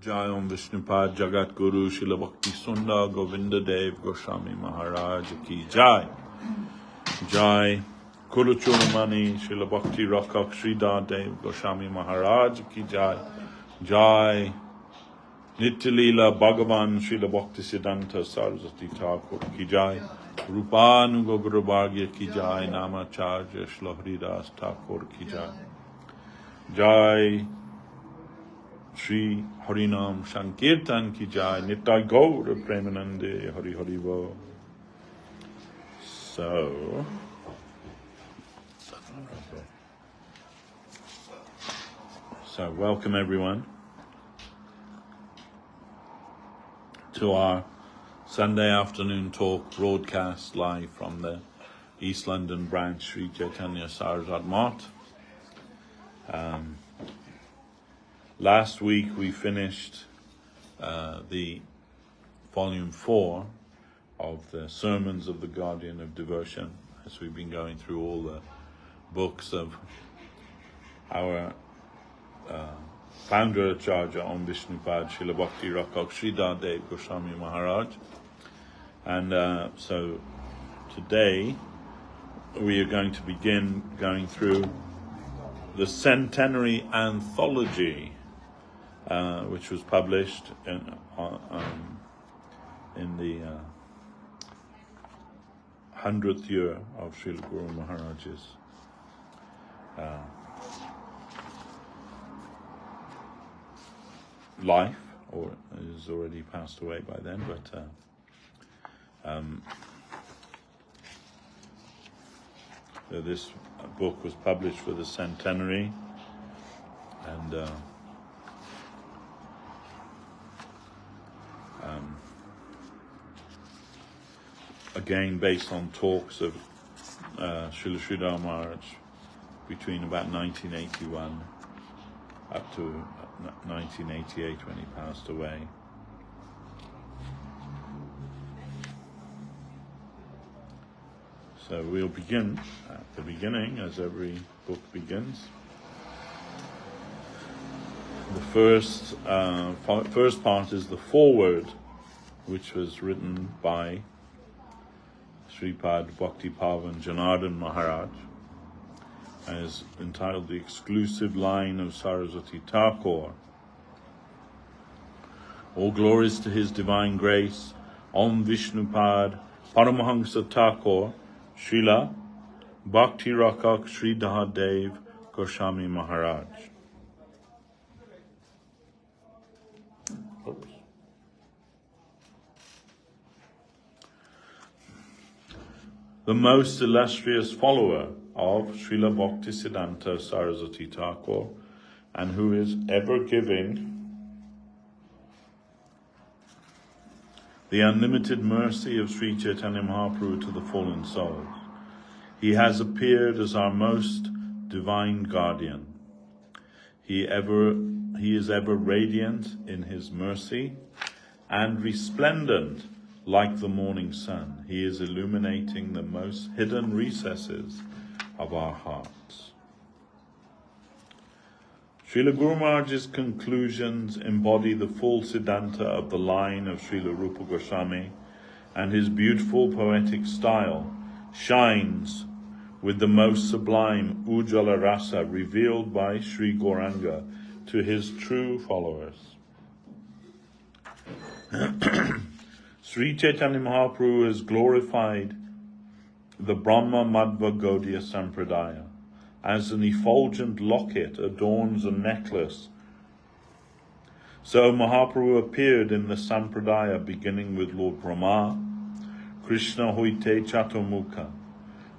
Jai Om Vishnupad Jagat Guru Srila Bhakti Sunda Govinda Dev Goswami Maharaj Ki Jai. Jai Kuruchurmani Srila Bhakti Rakshak Sridhar Dev Goswami Maharaj Ki Jai. Jai Nityalila Bhagavan Srila Bhakti Siddhanta Saraswati Thakur Ki Jai. Rupanuga Guru Bhagya Ki Jai. Namacharya Srila Haridas Thakur Ki Jai. Jai Shri Harinam Sankirtan Ki Jai. Nittai Gaura Premanande Hari Hari Bo. So welcome everyone to our Sunday afternoon talk broadcast live from the East London branch Sri Chaitanya Saraswat Math. Last week we finished the volume 4 of the Sermons of the Guardian of Devotion, as we've been going through all the books of our founder Acharya Om Vishnupad Srila Bhakti Rakshak Sridhar Dev Goswami Maharaj. And so today we are going to begin going through the Centenary Anthology, which was published in the 100th year of Srila Guru Maharaj's life, or is already passed away by then, but so this book was published for the centenary, and again based on talks of Srila Sridhar Maharaj between about 1981 up to 1988 when he passed away. So we'll begin at the beginning, as every book begins. The first part is the foreword, which was written by Sripad Bhakti Pavan Janardan Maharaj, and is entitled The Exclusive Line of Saraswati Thakur. All glories to His Divine Grace, Om Vishnupad Paramahansa Thakur, Srila Bhakti Rakshak Sridhar Dev Goswami Maharaj. Oops. The most illustrious follower of Srila Bhakti Siddhanta Saraswati Thakur, and who is ever giving the unlimited mercy of Sri Chaitanya Mahaprabhu to the fallen souls. He has appeared as our most divine guardian. He is ever radiant in his mercy and resplendent like the morning sun. He is illuminating the most hidden recesses of our hearts. Srila Guru Maharaj's conclusions embody the full Siddhanta of the line of Srila Rupa Goswami, and his beautiful poetic style shines with the most sublime Ujjala Rasa revealed by Sri Gauranga to his true followers. Sri Chaitanya Mahaprabhu has glorified the Brahma Madhva Gaudiya Sampradaya as an effulgent locket adorns a necklace. So Mahaprabhu appeared in the Sampradaya beginning with Lord Brahma, Krishna Hoite Chaturmukha.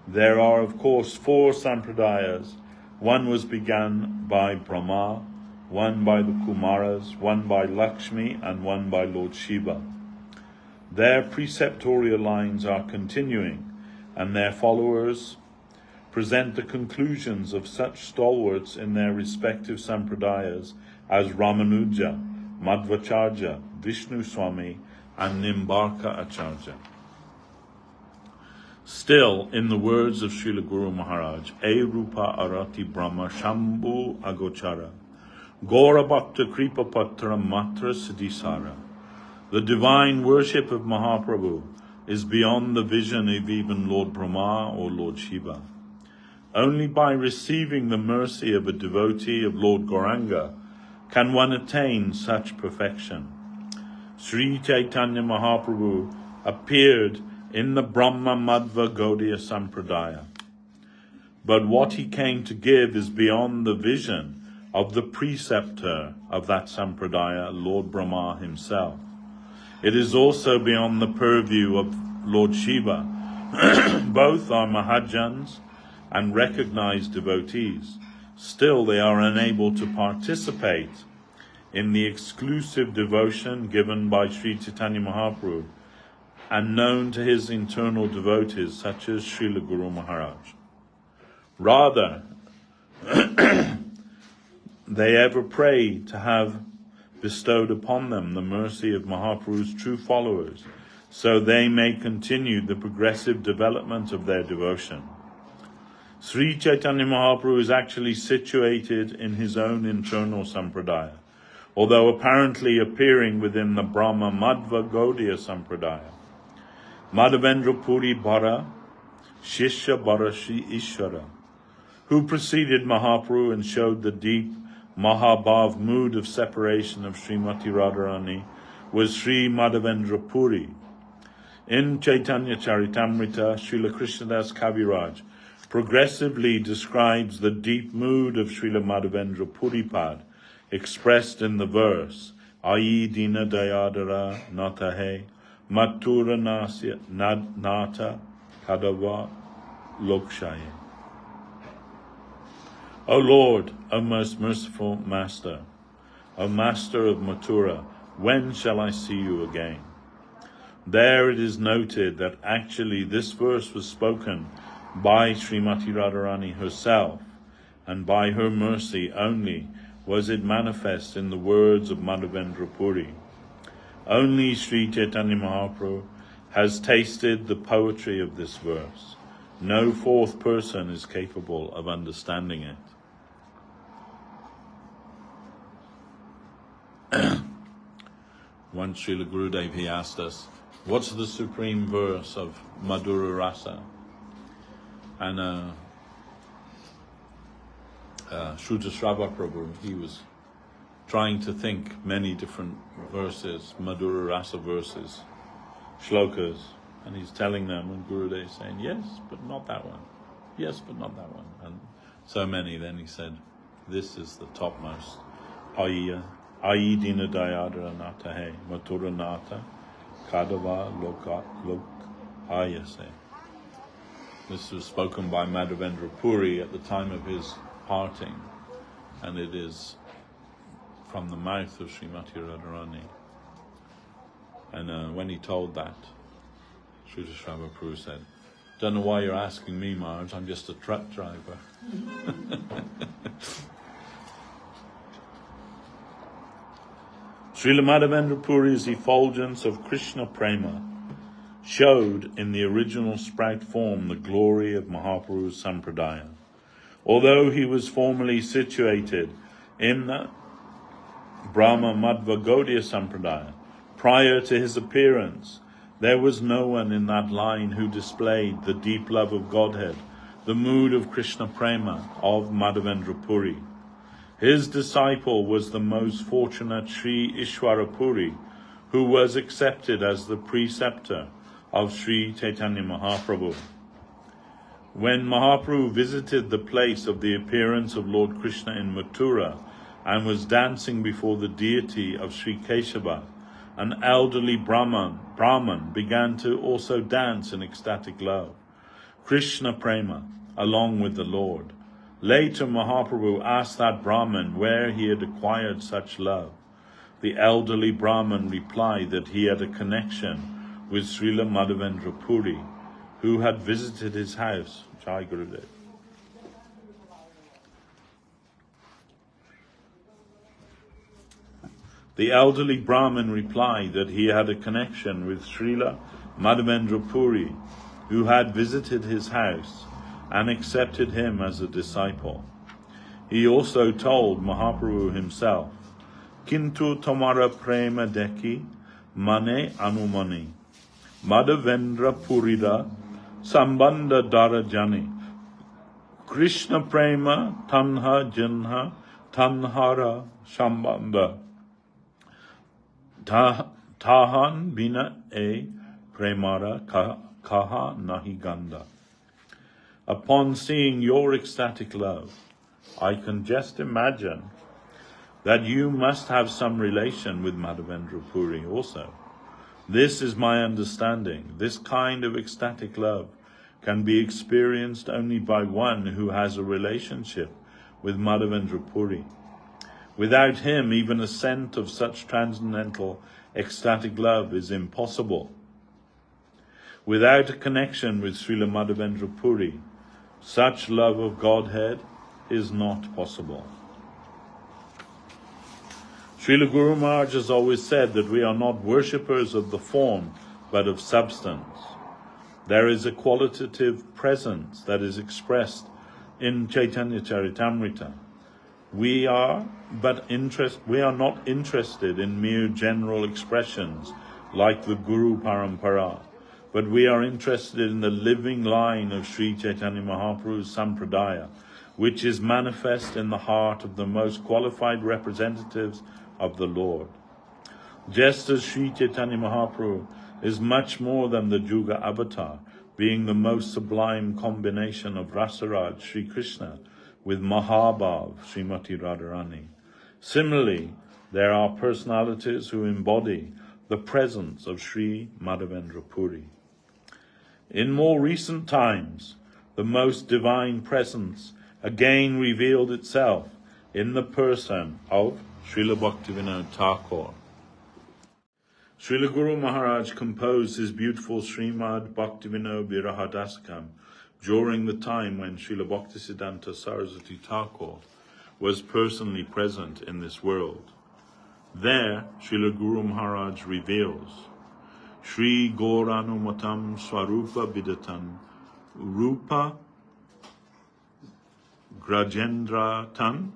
There are of course 4 Sampradayas. One was begun by Brahma, one by the Kumaras, one by Lakshmi, and one by Lord Shiva. Their preceptorial lines are continuing, and their followers present the conclusions of such stalwarts in their respective sampradayas as Ramanuja, Madhvacharya, Vishnu Swami, and Nimbarka Acharya. Still, in the words of Srila Guru Maharaj, E Rupa Arati Brahma Shambhu Agochara, Gora Bhakta Kripa Patra Matra Siddhisara. The divine worship of Mahaprabhu is beyond the vision of even Lord Brahma or Lord Shiva. Only by receiving the mercy of a devotee of Lord Gauranga can one attain such perfection. Sri Chaitanya Mahaprabhu appeared in the Brahma Madhva Gaudiya Sampradaya. But what he came to give is beyond the vision of the preceptor of that Sampradaya, Lord Brahma himself. It is also beyond the purview of Lord Shiva. Both are Mahajans and recognized devotees. Still, they are unable to participate in the exclusive devotion given by Sri Chaitanya Mahaprabhu and known to his internal devotees such as Srila Guru Maharaj. Rather, they ever pray to have bestowed upon them the mercy of Mahaprabhu's true followers, so they may continue the progressive development of their devotion. Sri Chaitanya Mahaprabhu is actually situated in his own internal sampradaya, although apparently appearing within the Brahma Madhva Gaudiya Sampradaya. Madhavendra Puri Bhara, Shishya Bhara Shri Ishvara, who preceded Mahaprabhu and showed the deep Mahabhav mood of separation of Srimati Radharani, was Sri Madhavendra Puri. In Chaitanya Charitamrita, Srila Krishnadas Kaviraj progressively describes the deep mood of Srila Madhavendra Puripad, expressed in the verse, Ayi Dina Dayadara Natahe, Matura Nasya Nata Kadava Lokshaye. O Lord, O most merciful Master, O Master of Mathura, when shall I see you again? There it is noted that actually this verse was spoken by Srimati Radharani herself, and by her mercy only was it manifest in the words of Madhavendra Puri. Only Sri Chaitanya Mahaprabhu has tasted the poetry of this verse. No fourth person is capable of understanding it. Once Srila Gurudev, he asked us, what's the supreme verse of Madhura Rasa? And Shrutashravan Prabhu, he was trying to think many different verses, Madhura Rasa verses, shlokas, and he's telling them, and Gurudev saying, yes, but not that one. Yes, but not that one. And so many. Then he said, this is the topmost. Ayi dina dayadara natahe, matura nata, kadava lok ayase. This was spoken by Madhavendra Puri at the time of his parting, and it is from the mouth of Srimati Radharani. And when he told that, Sridhar Prabhu said, don't know why you're asking me, Maharaj, I'm just a truck driver. Srila Madhavendra Puri's effulgence of Krishna Prema showed in the original sprout form the glory of Mahaprabhu's Sampradaya. Although he was formerly situated in the Brahma Madhva Gaudiya Sampradaya, prior to his appearance, there was no one in that line who displayed the deep love of Godhead, the mood of Krishna Prema of Madhavendra Puri. His disciple was the most fortunate Sri Ishwara Puri, who was accepted as the preceptor of Sri Chaitanya Mahaprabhu. When Mahaprabhu visited the place of the appearance of Lord Krishna in Mathura and was dancing before the deity of Sri Keshava, an elderly Brahman began to also dance in ecstatic love, Krishna Prema, along with the Lord. Later, Mahaprabhu asked that Brahman where he had acquired such love. The elderly Brahman replied that he had a connection with Srila Madhavendra Puri, who had visited his house. Jai Gurudev. The elderly Brahmin replied that he had a connection with Srila Madhavendra Puri, who had visited his house and accepted him as a disciple. He also told Mahaprabhu himself, Kintu tomara prema deki mane anumani Madhavendra purida sambandha darajani Krishna prema tanha janha tanhara sambandha tahan bina e premara kaha nahi ganda. Upon seeing your ecstatic love, I can just imagine that you must have some relation with Madhavendra Puri also. This is my understanding. This kind of ecstatic love can be experienced only by one who has a relationship with Madhavendra Puri. Without him, even a scent of such transcendental ecstatic love is impossible. Without a connection with Srila Madhavendra Puri, such love of Godhead is not possible. Srila Guru Maharaj has always said that we are not worshippers of the form, but of substance. There is a qualitative presence that is expressed in Chaitanya Charitamrita. We are not interested in mere general expressions like the Guru Parampara, but we are interested in the living line of Sri Chaitanya Mahaprabhu's Sampradaya, which is manifest in the heart of the most qualified representatives of the Lord. Just as Sri Chaitanya Mahaprabhu is much more than the Juga Avatar, being the most sublime combination of Rasaraj Sri Krishna with Mahabhav Srimati Radharani. Similarly, there are personalities who embody the presence of Sri Madhavendra Puri. In more recent times, the most divine presence again revealed itself in the person of Srila Bhaktivinoda Thakur. Srila Guru Maharaj composed his beautiful Srimad Bhaktivinoda Virahadaskam during the time when Srila Bhaktisiddhanta Saraswati Thakur was personally present in this world. There, Srila Guru Maharaj reveals, Shri Gauranumatam Swarupa Vidatan Rupa Grajendra Tan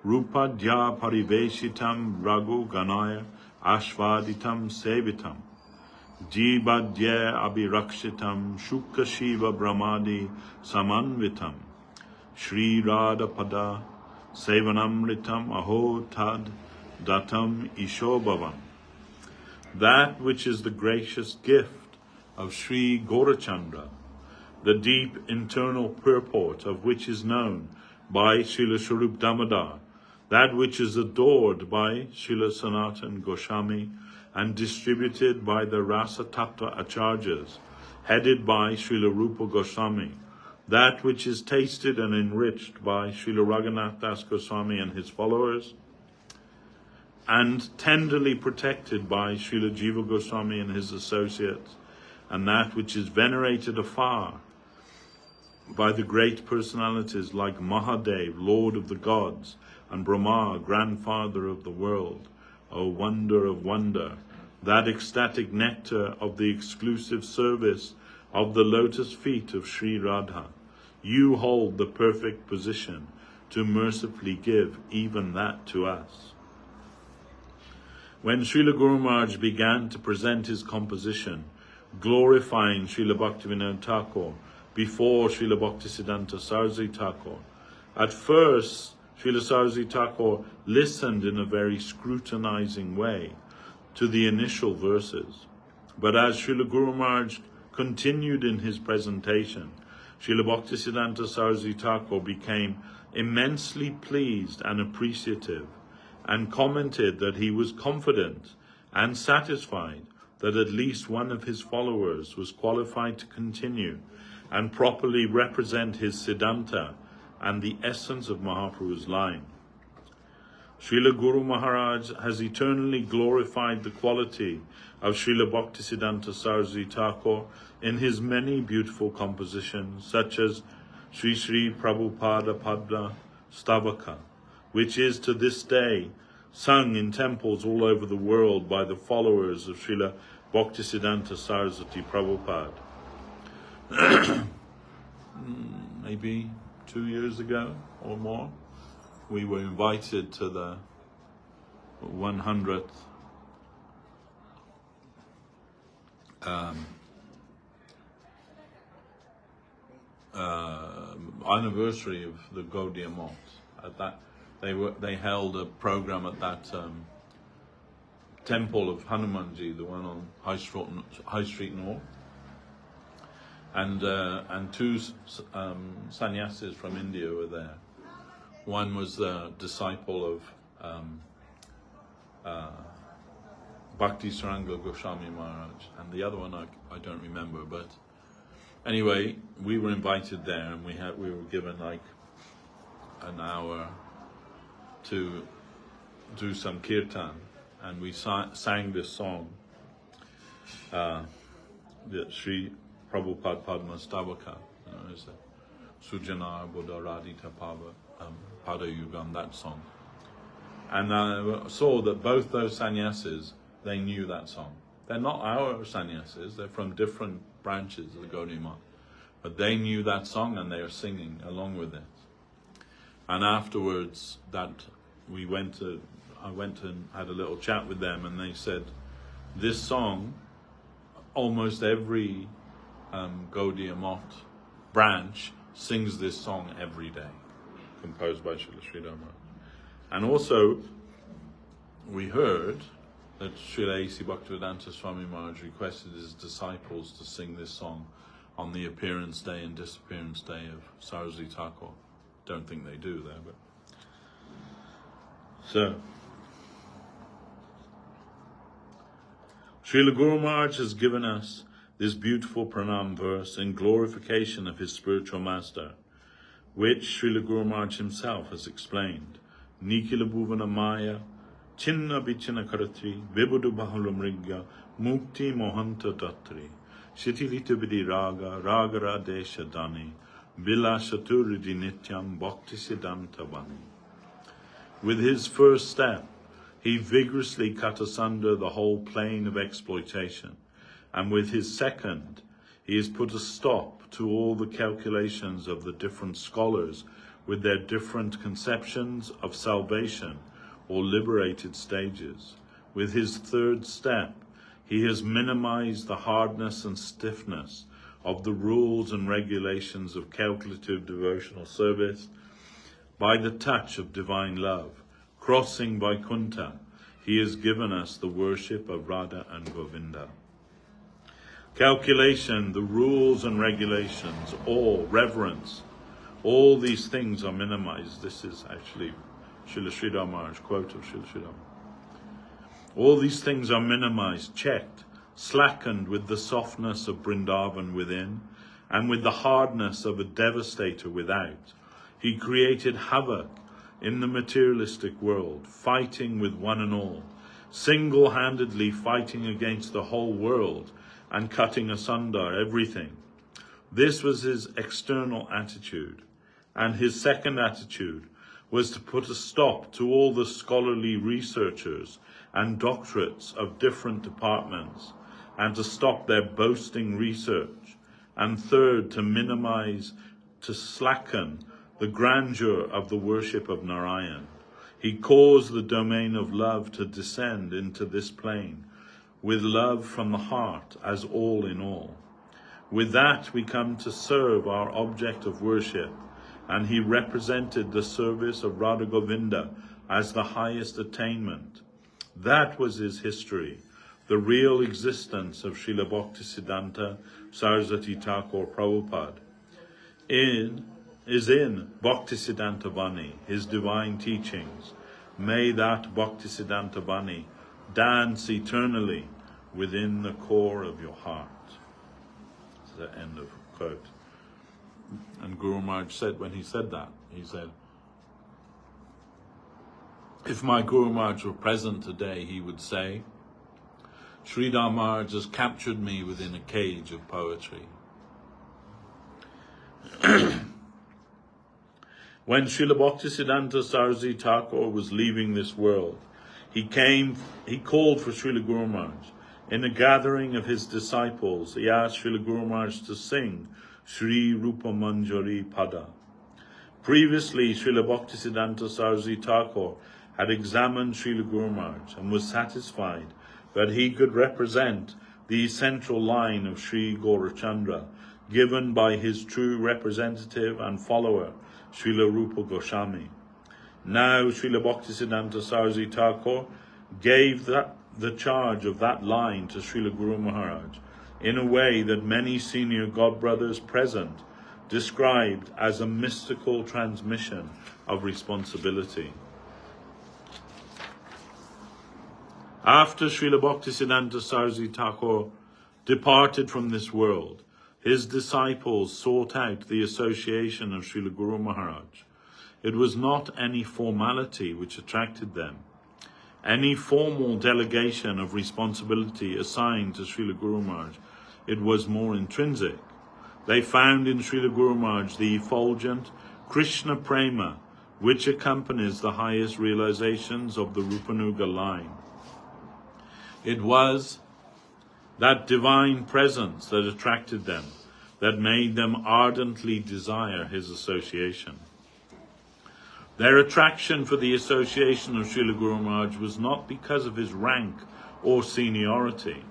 Rupa Dya Pariveshitam Raghu Ganaya Ashvaditam Sevitam Jibadya Abhirakshitam Shukha Shiva Brahmadi Samanvitam Shri Radha Pada Sevanamritam Aho Tad Datam Ishobhavam. That which is the gracious gift of Sri Gaurachandra, the deep internal purport of which is known by Srila Swarup Damodar, that which is adored by Srila Sanatana Goswami and distributed by the Rasa Tattva Acharyas, headed by Srila Rupa Goswami, that which is tasted and enriched by Srila Raghunath Das Goswami and his followers, and tenderly protected by Srila Jiva Goswami and his associates, and that which is venerated afar by the great personalities like Mahadev, Lord of the Gods, and Brahma, Grandfather of the world, O wonder of wonder, that ecstatic nectar of the exclusive service of the lotus feet of Sri Radha. You hold the perfect position to mercifully give even that to us. When Srila Guru Maharaj began to present his composition, glorifying Srila Bhaktivinoda Thakur before Srila Bhaktisiddhanta Saraswati Thakur, at first Srila Saraswati Thakur listened in a very scrutinizing way to the initial verses. But as Srila Guru Maharaj continued in his presentation, Srila Bhaktisiddhanta Saraswati Thakur became immensely pleased and appreciative, and commented that he was confident and satisfied that at least one of his followers was qualified to continue and properly represent his Siddhanta and the essence of Mahaprabhu's line. Srila Guru Maharaj has eternally glorified the quality of Srila Bhaktisiddhanta Saraswati Thakur in his many beautiful compositions, such as Sri Sri Prabhupada Padma Stavaka, which is to this day sung in temples all over the world by the followers of Srila Bhaktisiddhanta Saraswati Prabhupada. Maybe 2 years ago or more, we were invited to the 100th anniversary of the Gaudiya Math. At that, they held a program at that temple of Hanumanji, the one on High Street North, and two sannyasis from India were there. One was the disciple of Bhakti Goswami Maharaj, and the other one I don't remember. But anyway, we were invited there, and we were given like an hour to do some kirtan, and we sang this song, the Sri Prabhupada Padma Stavaka, is a Sujana Buddha Radhita Pada Yugam, that song. And I saw that both those sannyasis, they knew that song. They're not our sannyasis, they're from different branches of the Gaudiya Math, but they knew that song and they are singing along with it. And afterwards, I went and had a little chat with them, and they said, this song, almost every Gaudiya Math branch sings this song every day, composed by Srila Sridhar. And also, we heard that Srila A.C. Bhaktivedanta Swami Maharaj requested his disciples to sing this song on the appearance day and disappearance day of Saraswati Thakur. Don't think they do there, but so Srila Guru Maharaj has given us this beautiful pranam verse in glorification of his spiritual master, which Srila Guru Maharaj himself has explained. Nikila Bhuvana Maya, Chinna Bichina Karatri, Vibudu Bahala Mrigya, Mukti Mohanta Datri, Shitilita Vidi Raga, Ragara Desha Dani, Bila Shaturidi Nityam Bhakti Siddhanta Vani. With his first step, he vigorously cut asunder the whole plane of exploitation, and with his second, he has put a stop to all the calculations of the different scholars with their different conceptions of salvation or liberated stages. With his third step, he has minimized the hardness and stiffness of the rules and regulations of calculative devotional service by the touch of divine love. Crossing Vaikuntha, he has given us the worship of Radha and Govinda. Calculation, the rules and regulations, awe, reverence, all these things are minimized. This is actually Srila Sridhar Maharaj, quote of Srila Sridhar. All these things are minimized, checked, slackened with the softness of Vrindavan within, and with the hardness of a devastator without. He created havoc in the materialistic world, fighting with one and all, single-handedly fighting against the whole world and cutting asunder everything. This was his external attitude, and his second attitude was to put a stop to all the scholarly researchers and doctorates of different departments, and to stop their boasting research, and third, to minimize, to slacken the grandeur of the worship of Narayan. He caused the domain of love to descend into this plane, with love from the heart as all in all. With that we come to serve our object of worship, and he represented the service of Radha Govinda as the highest attainment. That was his history, the real existence of Srila Bhaktisiddhanta Saraswati Thakur Prabhupada. Is in Bhaktisiddhanta Vani, his divine teachings. May that Bhaktisiddhanta Vani dance eternally within the core of your heart. That's the end of quote. And Guru Maharaj said, when he said that, he said, if my Guru Maharaj were present today, he would say, Sridhar Maharaj has captured me within a cage of poetry. When Srila Bhaktisiddhanta Saraswati Thakur was leaving this world, he called for Srila Guru Maharaj. In a gathering of his disciples, he asked Srila Guru Maharaj to sing Sri Rupa Manjari Pada. Previously, Srila Bhaktisiddhanta Saraswati Thakur had examined Srila Guru Maharaj and was satisfied that he could represent the central line of Sri Gaurachandra, given by his true representative and follower, Srila Rupa Goswami. Now, Srila Bhaktisiddhanta Saraswati Thakur gave the charge of that line to Srila Guru Maharaj in a way that many senior godbrothers present described as a mystical transmission of responsibility. After Srila Bhaktisiddhanta Saraswati Thakur departed from this world, his disciples sought out the association of Srila Guru Maharaj. It was not any formality which attracted them, any formal delegation of responsibility assigned to Srila Guru Maharaj. It was more intrinsic. They found in Srila Guru Maharaj the effulgent Krishna Prema, which accompanies the highest realizations of the Rupanuga line. It was that divine presence that attracted them, that made them ardently desire his association. Their attraction for the association of Srila Guru Maharaj was not because of his rank or seniority.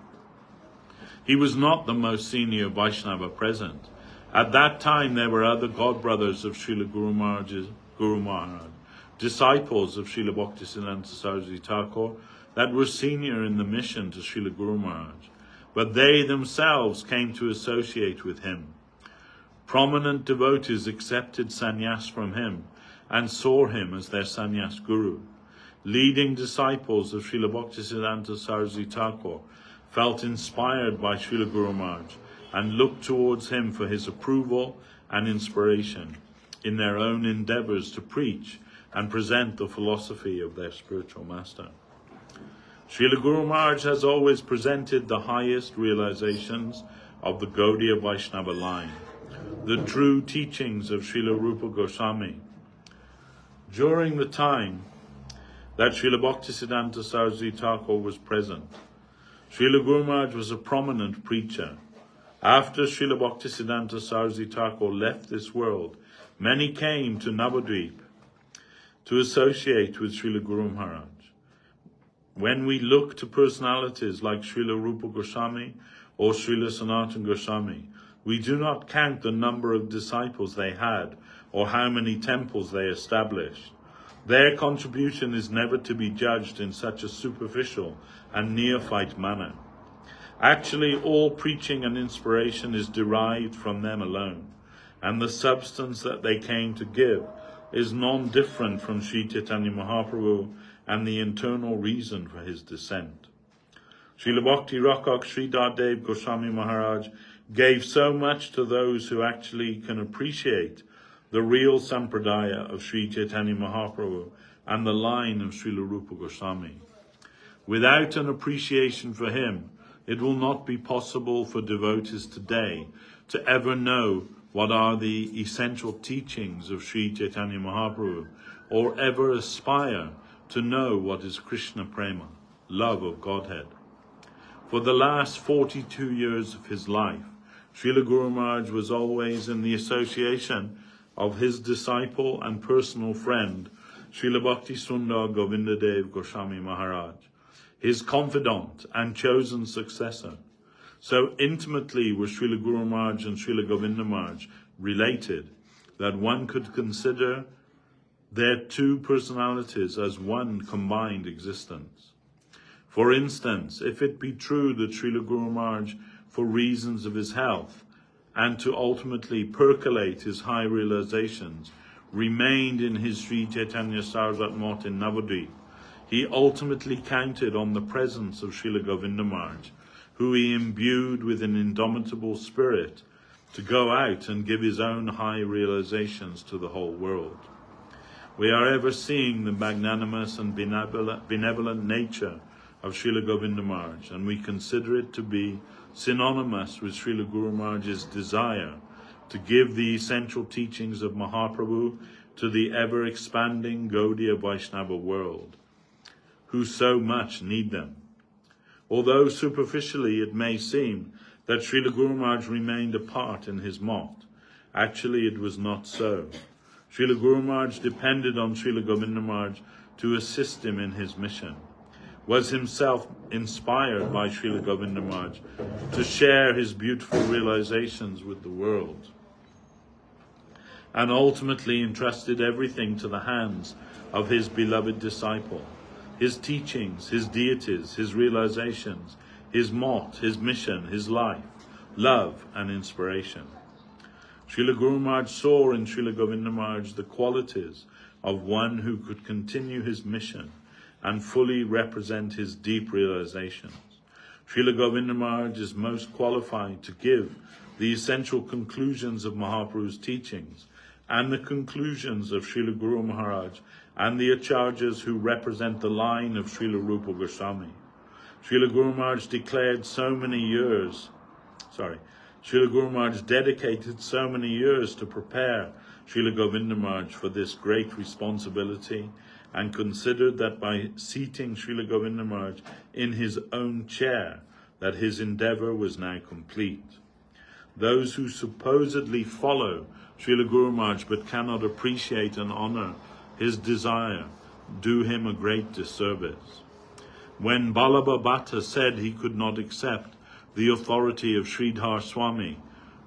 He was not the most senior Vaishnava present. At that time there were other godbrothers of Srila Guru Maharaj, disciples of Srila Bhaktisiddhanta Saraswati Thakur, that were senior in the mission to Srila Guru Maharaj, but they themselves came to associate with him. Prominent devotees accepted sannyas from him and saw him as their sannyas guru. Leading disciples of Srila Bhaktisiddhanta Saraswati Thakur felt inspired by Srila Guru Maharaj and looked towards him for his approval and inspiration in their own endeavors to preach and present the philosophy of their spiritual master. Srila Guru Maharaj has always presented the highest realizations of the Gaudiya Vaishnava line, the true teachings of Srila Rupa Goswami. During the time that Srila Bhaktisiddhanta Saraswati Thakur was present, Srila Guru Maharaj was a prominent preacher. After Srila Bhaktisiddhanta Saraswati Thakur left this world, many came to Navadvip to associate with Srila Guru Maharaj. When we look to personalities like Srila Rupa Goswami or Srila Sanatana Goswami, we do not count the number of disciples they had or how many temples they established. Their contribution is never to be judged in such a superficial and neophyte manner. Actually, all preaching and inspiration is derived from them alone, and the substance that they came to give is non-different from Sri Chaitanya Mahaprabhu and the internal reason for his descent. Srila Bhakti Rakshak Sridhar Goswami Maharaj gave so much to those who actually can appreciate the real sampradaya of Sri Chaitanya Mahaprabhu and the line of Srila Rupa Goswami. Without an appreciation for him, it will not be possible for devotees today to ever know what are the essential teachings of Sri Chaitanya Mahaprabhu, or ever aspire to know what is Krishna Prema, love of Godhead. For the last 42 years of his life, Srila Guru Maharaj was always in the association of his disciple and personal friend, Srila Bhakti Sundar Govindadev Goswami Maharaj, his confidant and chosen successor. So intimately were Srila Guru Maharaj and Srila Govinda Maharaj related that one could consider their two personalities as one combined existence. For instance, if it be true that Srila Guru Maharaj, for reasons of his health, and to ultimately percolate his high realizations, remained in his Sri Chaitanya Saraswat Mott in Navadvip, he ultimately counted on the presence of Srila Govinda Maharaj, who he imbued with an indomitable spirit to go out and give his own high realizations to the whole world. We are ever seeing the magnanimous and benevolent nature of Srila Govinda Maharaj, and we consider it to be synonymous with Srila Guru Maharaj's desire to give the essential teachings of Mahaprabhu to the ever-expanding Gaudiya Vaishnava world, who so much need them. Although superficially it may seem that Srila Guru Maharaj remained apart in his mott, actually it was not so. Srila Guru Maharaj depended on Srila Govinda Maharaj to assist him in his mission, was himself inspired by Srila Govinda Maharaj to share his beautiful realizations with the world, and ultimately entrusted everything to the hands of his beloved disciple, his teachings, his deities, his realizations, his mot, his mission, his life, love and inspiration. Srila Guru Maharaj saw in Srila Govinda Maharaj the qualities of one who could continue his mission and fully represent his deep realizations. Srila Govinda Maharaj is most qualified to give the essential conclusions of Mahaprabhu's teachings and the conclusions of Srila Guru Maharaj and the acharyas who represent the line of Srila Rupa Goswami. Srila Guru Maharaj Srila Guru Maharaj dedicated so many years to prepare Srila Govinda Maharaj for this great responsibility, and considered that by seating Srila Govinda Maharaj in his own chair, that his endeavor was now complete. Those who supposedly follow Srila Guru Maharaj but cannot appreciate and honor his desire do him a great disservice. When Ballabha Bhatta said he could not accept the authority of Sridhar Swami,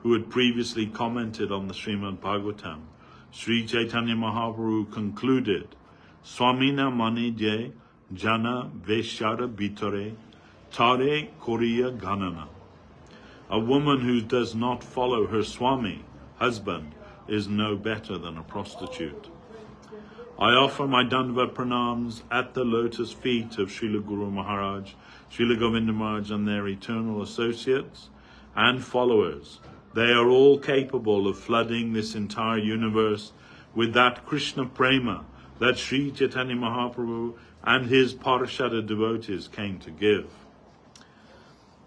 who had previously commented on the Srimad Bhagavatam, Sri Chaitanya Mahaprabhu concluded, Swamina mani je jana veshara bitare tare koriya ganana. A woman who does not follow her Swami, husband, is no better than a prostitute. I offer my Dandavat pranams at the lotus feet of Srila Guru Maharaj, Srila Govinda Maharaj and their eternal associates and followers. They are all capable of flooding this entire universe with that Krishna prema that Sri Chaitanya Mahaprabhu and his Parashada devotees came to give.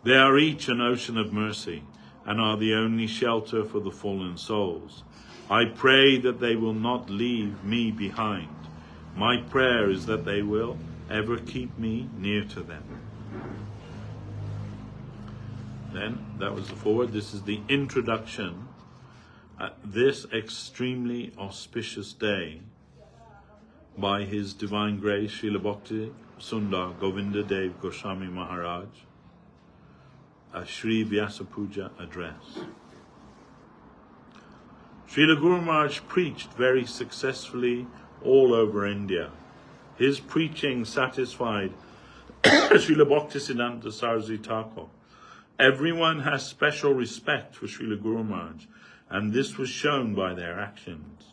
They are each an ocean of mercy and are the only shelter for the fallen souls. I pray that they will not leave me behind. My prayer is that they will ever keep me near to them. Then, that was the foreword. This is the introduction at this extremely auspicious day by His Divine Grace, Srila Bhakti Sundar Govinda Dev Goswami Maharaj, a Sri Vyasa Puja address. Srila Guru Maharaj preached very successfully all over India. His preaching satisfied Srila Bhaktisiddhanta Saraswati Thakur. Everyone has special respect for Srila Guru Maharaj, and this was shown by their actions.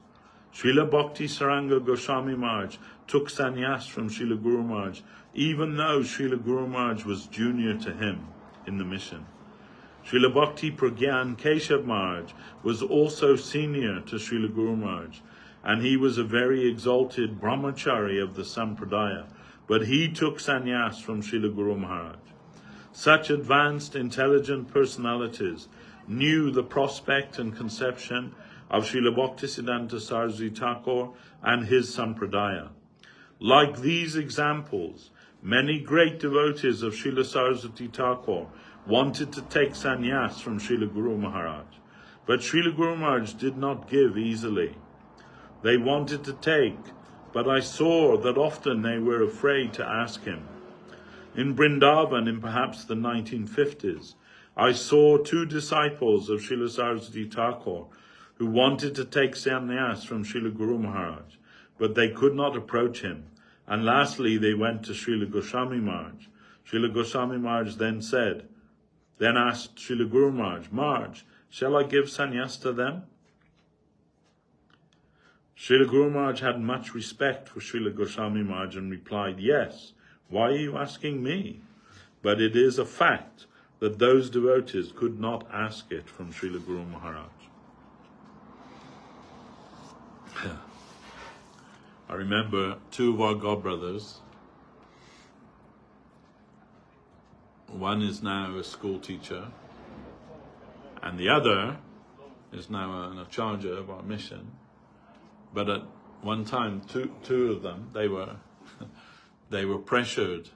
Srila Bhakti Saranga Goswami Maharaj took sannyas from Srila Guru Maharaj, even though Srila Guru Maharaj was junior to him in the mission. Srila Bhakti Pragyan Keshav Maharaj was also senior to Srila Guru Maharaj, and he was a very exalted brahmachari of the Sampradaya, but he took sannyas from Srila Guru Maharaj. Such advanced, intelligent personalities knew the prospect and conception of Srila Bhaktisiddhanta Saraswati Thakur and his Sampradaya. Like these examples, many great devotees of Srila Saraswati Thakur wanted to take sannyas from Srila Guru Maharaj, but Srila Guru Maharaj did not give easily. They wanted to take, but I saw that often they were afraid to ask him. In Vrindavan, in perhaps the 1950s, I saw two disciples of Srila Saraswati Thakur who wanted to take sannyas from Srila Guru Maharaj, but they could not approach him. And lastly, they went to Srila Goswami Maharaj. Srila Goswami Maharaj then asked Srila Guru Maharaj, Maharaj, shall I give sannyas to them? Srila Guru Maharaj had much respect for Srila Goswami Maharaj and replied, yes, why are you asking me? But it is a fact that those devotees could not ask it from Srila Guru Maharaj. I remember two of our godbrothers. One is now a school teacher, and the other is now an acharya of our mission. But at one time, two of them, they were pressured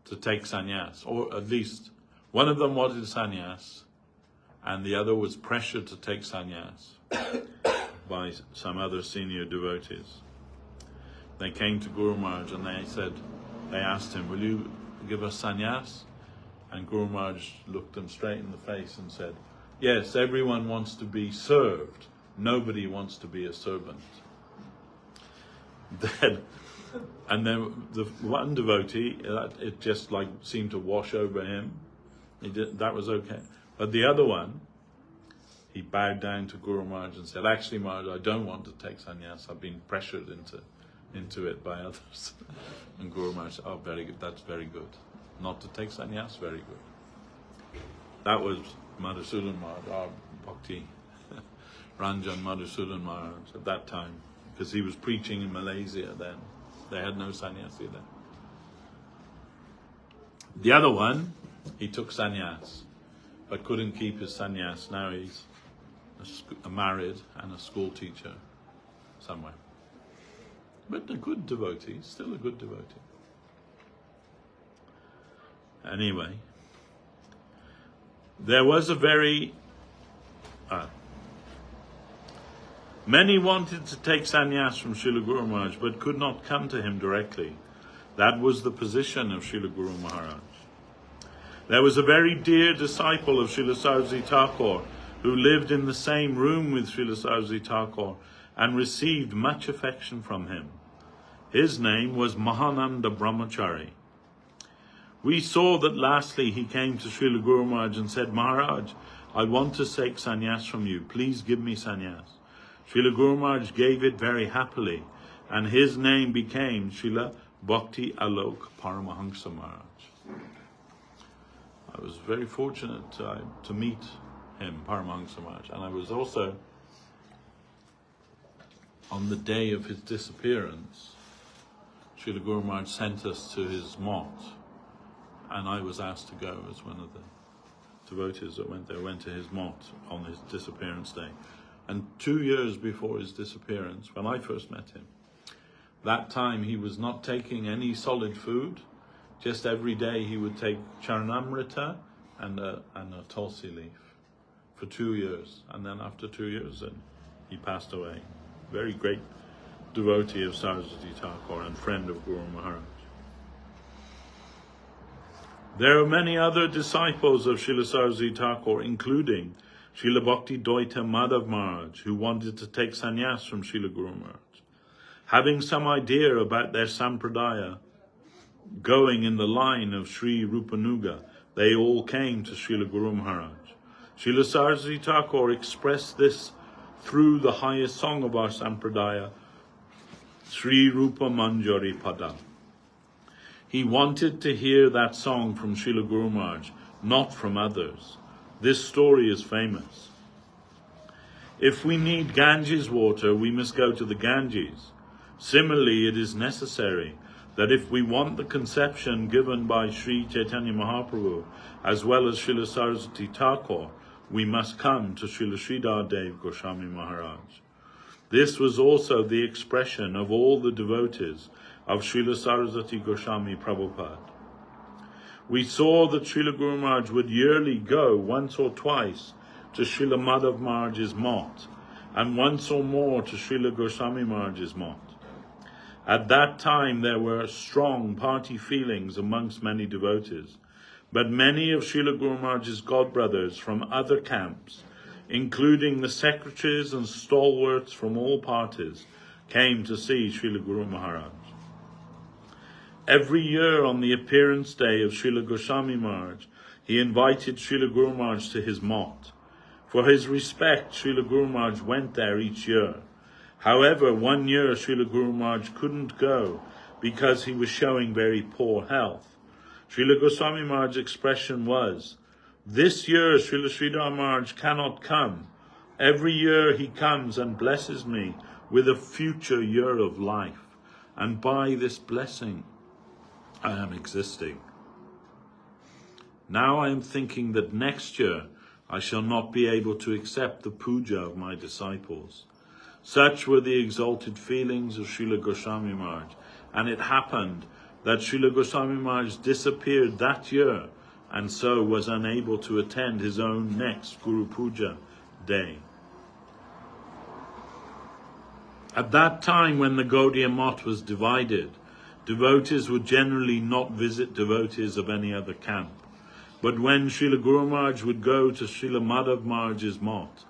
to take sannyas, or at least one of them wanted sannyas, and the other was pressured to take sannyas. by some other senior devotees. They came to Guru Maharaj and they asked him, will you give us sannyas? And Guru Maharaj looked them straight in the face and said, yes, everyone wants to be served. Nobody wants to be a servant. And then the one devotee, it just like seemed to wash over him. That was okay. But the other one, he bowed down to Guru Maharaj and said, actually Maharaj, I don't want to take sannyas. I've been pressured into it by others. And Guru Maharaj said, oh, very good, that's very good. Not to take sannyas, very good. That was Madhusudan Maharaj, our Bhakti, Ranjan Madhusudan Maharaj at that time, because he was preaching in Malaysia then. They had no sannyasi then. The other one, he took sannyas, but couldn't keep his sannyas. Now he's married and a school teacher somewhere. But a good devotee, still a good devotee. Anyway, there was a very... many wanted to take sannyas from Srila Guru Maharaj, but could not come to him directly. That was the position of Srila Guru Maharaj. There was a very dear disciple of Srila Saraswati Thakur who lived in the same room with Srila Saraswati Thakur and received much affection from him. His name was Mahananda Brahmachari. We saw that lastly he came to Srila Guru Maharaj and said, Maharaj, I want to take sannyas from you. Please give me sannyas. Srila Guru Maharaj gave it very happily, and his name became Srila Bhakti Alok Paramahansa Maharaj. I was very fortunate to meet him, Paramahansa Maharaj, and I was also, on the day of his disappearance, Srila Guru Maharaj sent us to his mott, and I was asked to go as one of the devotees that went there, went to his mott on his disappearance day. And 2 years before his disappearance, when I first met him, that time he was not taking any solid food. Just every day he would take charanamrita and a tulsi leaf for 2 years. And then after 2 years, he passed away. Very great devotee of Saraswati Thakur and friend of Guru Maharaj. There are many other disciples of Srila Saraswati Thakur, including Srila Bhakti Doita Madhav Maharaj, who wanted to take sannyas from Srila Guru Maharaj. Having some idea about their sampradaya, going in the line of Sri Rupanuga, they all came to Srila Guru Maharaj. Srila Saraswati Thakur expressed this through the highest song of our sampradaya, Sri Rupa Manjari Pada. He wanted to hear that song from Srila Guru Maharaj, not from others. This story is famous. If we need Ganges water, we must go to the Ganges. Similarly, it is necessary that if we want the conception given by Sri Chaitanya Mahaprabhu, as well as Srila Saraswati Thakur, we must come to Srila Sridhar Dev Goswami Maharaj. This was also the expression of all the devotees of Srila Saraswati Goswami Prabhupada. We saw that Srila Guru Maharaj would yearly go once or twice to Srila Madhav Maharaj's mott, and once or more to Srila Goswami Maharaj's mott. At that time there were strong party feelings amongst many devotees, but many of Srila Guru Maharaj's godbrothers from other camps, including the secretaries and stalwarts from all parties, came to see Srila Guru Maharaj. Every year on the appearance day of Srila Goswami Maharaj, he invited Srila Guru Maharaj to his mott. For his respect, Srila Guru Maharaj went there each year. However, one year Srila Guru Maharaj couldn't go because he was showing very poor health. Srila Goswami Maharaj's expression was, this year Srila Sridhar Maharaj cannot come. Every year he comes and blesses me with a future year of life, and by this blessing I am existing. Now I am thinking that next year I shall not be able to accept the puja of my disciples. Such were the exalted feelings of Srila Goswami Maharaj, and it happened that Srila Goswami Maharaj disappeared that year, and so was unable to attend his own next Guru Puja day. At that time when the Gaudiya Math was divided, devotees would generally not visit devotees of any other camp. But when Srila Guru Maharaj would go to Srila Madhav Maharaj's Math,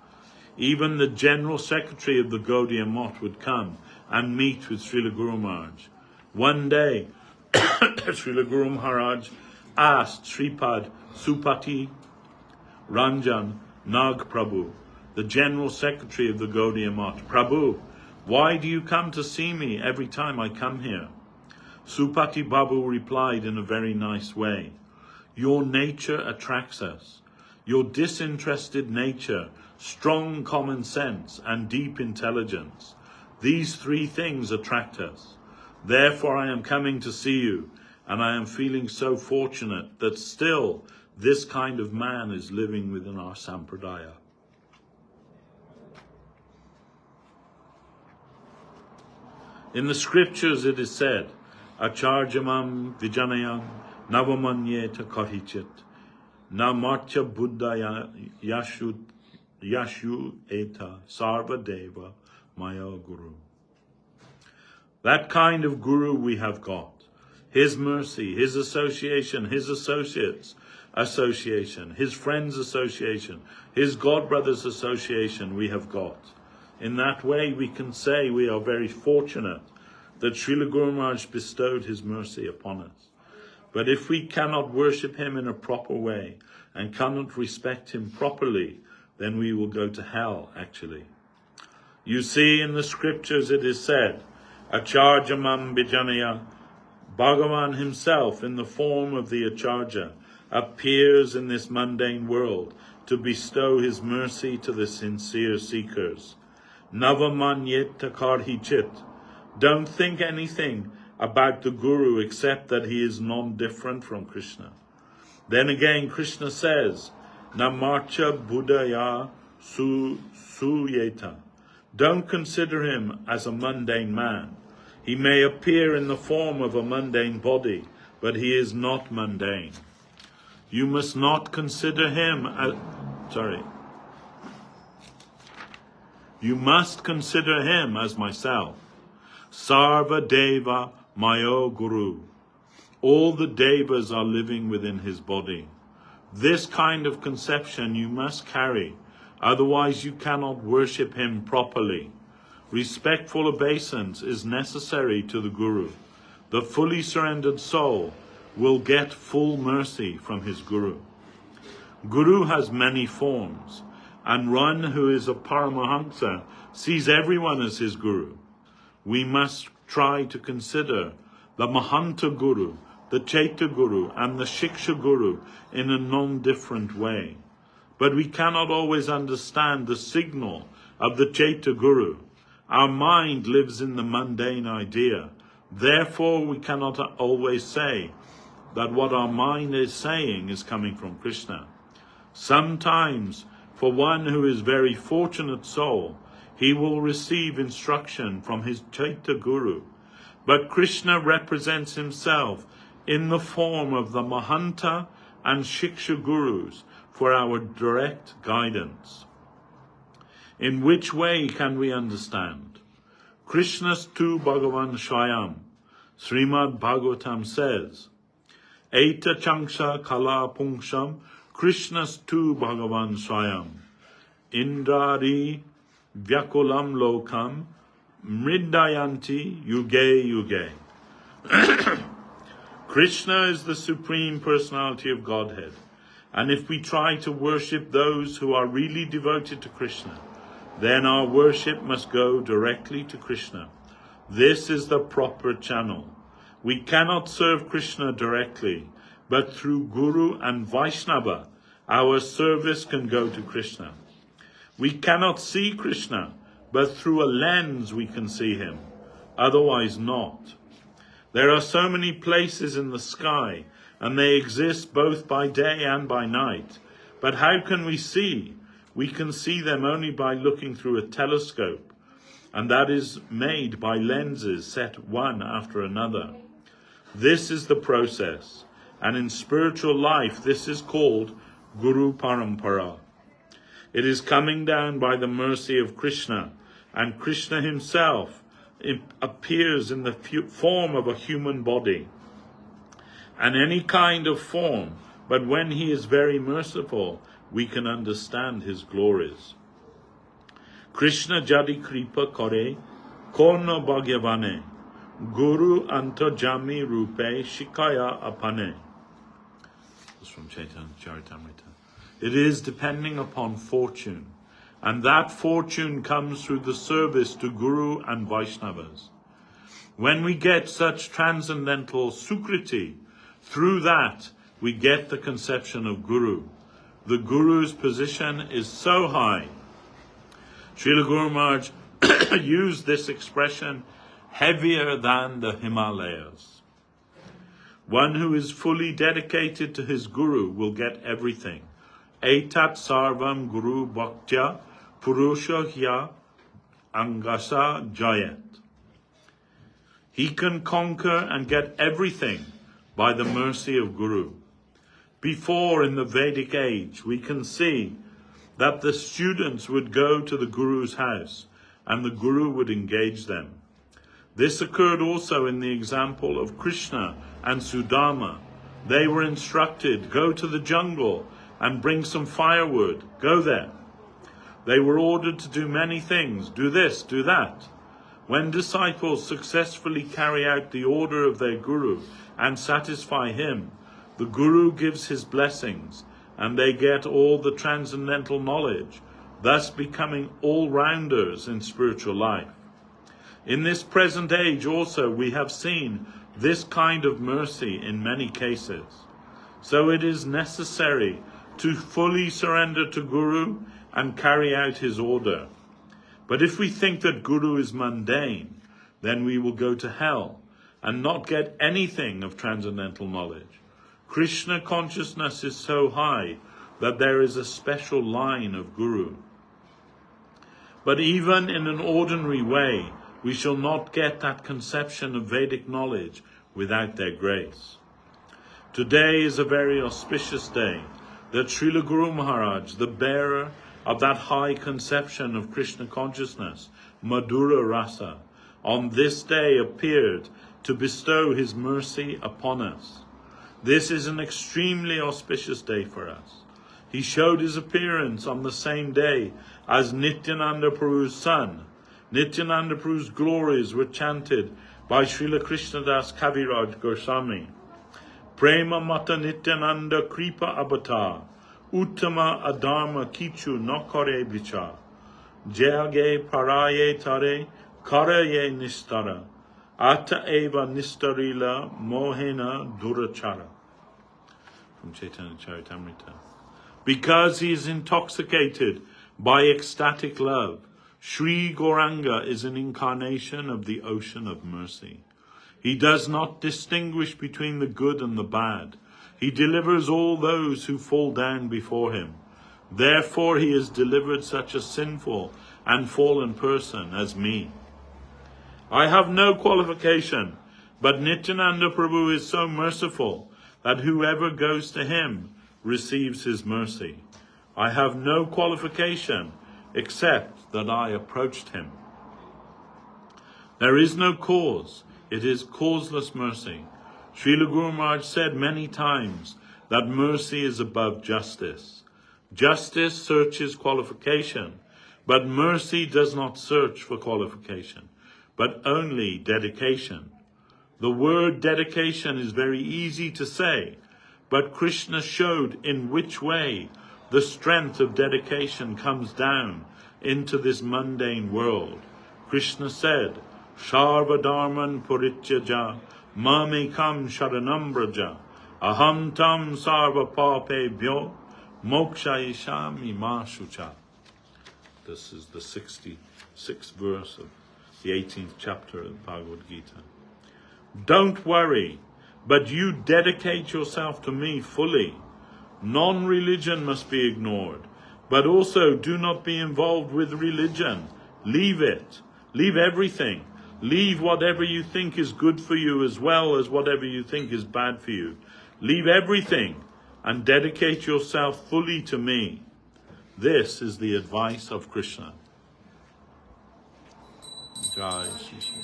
even the General Secretary of the Gaudiya Math would come and meet with Srila Guru Maharaj. One day, Srila Guru Maharaj asked Sripad Supati Ranjan Nag Prabhu, the General Secretary of the Gaudiya Math, Prabhu, why do you come to see me every time I come here? Supati Babu replied in a very nice way, your nature attracts us. Your disinterested nature, strong common sense, and deep intelligence. These three things attract us. Therefore I am coming to see you, and I am feeling so fortunate that still this kind of man is living within our sampradaya. In the scriptures it is said, Acharjamam Vijanayam Navamanyeta Kahichit Na Marcha Buddhaya Yashu Eta Sarva Deva Maya Guru. That kind of Guru we have got. His mercy, his association, his associates' association, his friends' association, his God brothers' association we have got. In that way we can say we are very fortunate that Srila Guru Maharaj bestowed his mercy upon us. But if we cannot worship him in a proper way and cannot respect him properly, then we will go to hell, actually. You see, in the scriptures it is said, Acharjamam Bijanaya, Bhagavan himself in the form of the Acharya appears in this mundane world to bestow his mercy to the sincere seekers. Navamanyeta karhichit. Don't think anything about the Guru except that he is non-different from Krishna. Then again Krishna says, Namarcha Buddhaya Suyeta. Don't consider him as a mundane man. He may appear in the form of a mundane body, but he is not mundane. You must not consider him as... You must consider him as myself. Sarva Deva Mayo Guru. All the Devas are living within his body. This kind of conception you must carry, otherwise you cannot worship him properly. Respectful obeisance is necessary to the Guru. The fully surrendered soul will get full mercy from his Guru. Guru has many forms, and one who is a Paramahamsa sees everyone as his Guru. We must try to consider the Mahanta Guru, the Chaitya Guru, and the Shiksha Guru in a non-different way. But we cannot always understand the signal of the Chaitya Guru. Our mind lives in the mundane idea. Therefore, we cannot always say that what our mind is saying is coming from Krishna. Sometimes, for one who is very fortunate soul, he will receive instruction from his Chaitya Guru. But Krishna represents himself in the form of the Mahanta and Shiksha Gurus for our direct guidance. In which way can we understand? Krishna's tu Bhagavan Swayam, Srimad Bhagavatam says, Eta Changsha Kala Pungsham, Krishna's tu Bhagavan Swayam, Indrari Vyakulam Lokam, Mridayanti Yuge Yuge. Krishna is the Supreme Personality of Godhead. And if we try to worship those who are really devoted to Krishna, then our worship must go directly to Krishna. This is the proper channel. We cannot serve Krishna directly, but through Guru and Vaishnava, our service can go to Krishna. We cannot see Krishna, but through a lens we can see him, otherwise not. There are so many places in the sky, and they exist both by day and by night. But how can we see? We can see them only by looking through a telescope, and that is made by lenses set one after another. This is the process, and in spiritual life this is called Guru Parampara. It is coming down by the mercy of Krishna and Krishna himself appears in the form of a human body and any kind of form, but when he is very merciful, we can understand his glories. Krishna jadi kripa kore, korna bhagyavane, guru antajami rupe shikaya apane. This is from Chaitanya Charitamrita. It is depending upon fortune, and that fortune comes through the service to Guru and Vaishnavas. When we get such transcendental sukriti, through that we get the conception of Guru. The Guru's position is so high. Srila Guru Maharaj used this expression, heavier than the Himalayas. One who is fully dedicated to his Guru will get everything. Etat sarvam guru bhaktya purusha hya angasa jayat. He can conquer and get everything by the mercy of Guru. Before, in the Vedic age, we can see that the students would go to the Guru's house and the Guru would engage them. This occurred also in the example of Krishna and Sudama. They were instructed, go to the jungle and bring some firewood, go there. They were ordered to do many things, do this, do that. When disciples successfully carry out the order of their Guru and satisfy him, the Guru gives his blessings and they get all the transcendental knowledge, thus becoming all-rounders in spiritual life. In this present age also we have seen this kind of mercy in many cases. So it is necessary to fully surrender to Guru and carry out his order. But if we think that Guru is mundane, then we will go to hell and not get anything of transcendental knowledge. Krishna consciousness is so high that there is a special line of Guru. But even in an ordinary way, we shall not get that conception of Vedic knowledge without their grace. Today is a very auspicious day that Srila Guru Maharaj, the bearer of that high conception of Krishna consciousness, Madhura Rasa, on this day appeared to bestow his mercy upon us. This is an extremely auspicious day for us. He showed his appearance on the same day as Nityananda Prabhu's son. Nityananda Prabhu's glories were chanted by Srila Krishnadas Kaviraj Goswami. Prema Mata Nityananda Kripa Avatar, Uttama Adharma Kichu Nokare Vichar, Jayage Paraye Tare, Karaye Nistara, Ata Eva Nistarila Mohena Durachara. From Chaitanya Charitamrita. Because he is intoxicated by ecstatic love, Sri Gauranga is an incarnation of the ocean of mercy. He does not distinguish between the good and the bad. He delivers all those who fall down before him. Therefore he has delivered such a sinful and fallen person as me. I have no qualification, but Nityananda Prabhu is so merciful that whoever goes to him receives his mercy. I have no qualification except that I approached him. There is no cause. It is causeless mercy. Srila Guru Maharaj said many times that mercy is above justice. Justice searches qualification, but mercy does not search for qualification, but only dedication. The word dedication is very easy to say, but Krishna showed in which way the strength of dedication comes down into this mundane world. Krishna said, Sarva dharman parityaja, mamekam sharanam braja, aham tam sarva papebhyo, mokshayishami ma shucha. This is the 66th verse of the 18th chapter of Bhagavad Gita. Don't worry, but you dedicate yourself to me fully. Non-religion must be ignored, but also do not be involved with religion. Leave it. Leave everything. Leave whatever you think is good for you as well as whatever you think is bad for you. Leave everything and dedicate yourself fully to me. This is the advice of Krishna. Jai Shri Shri.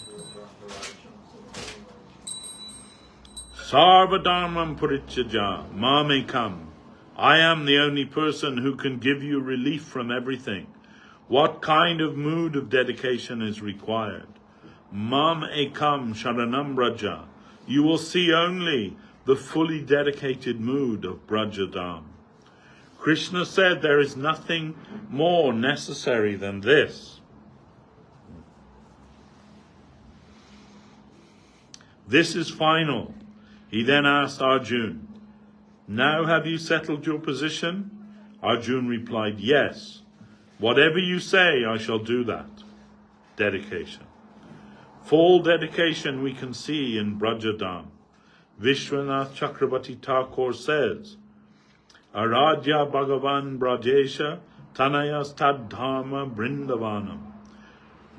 Sarvadharmam Purichaja Mamekam. I am the only person who can give you relief from everything. What kind of mood of dedication is required? Mam ekam sharanam braja. You will see only the fully dedicated mood of Brajadam. Krishna said there is nothing more necessary than this. This is final. He then asked Arjun, now have you settled your position? Arjun replied, yes. Whatever you say, I shall do that. Dedication. Full dedication we can see in Brajadam. Vishwanath Chakravarti Thakur says, Aradhya Bhagavan Brajesha Tanayas Tad Dharma Brindavanam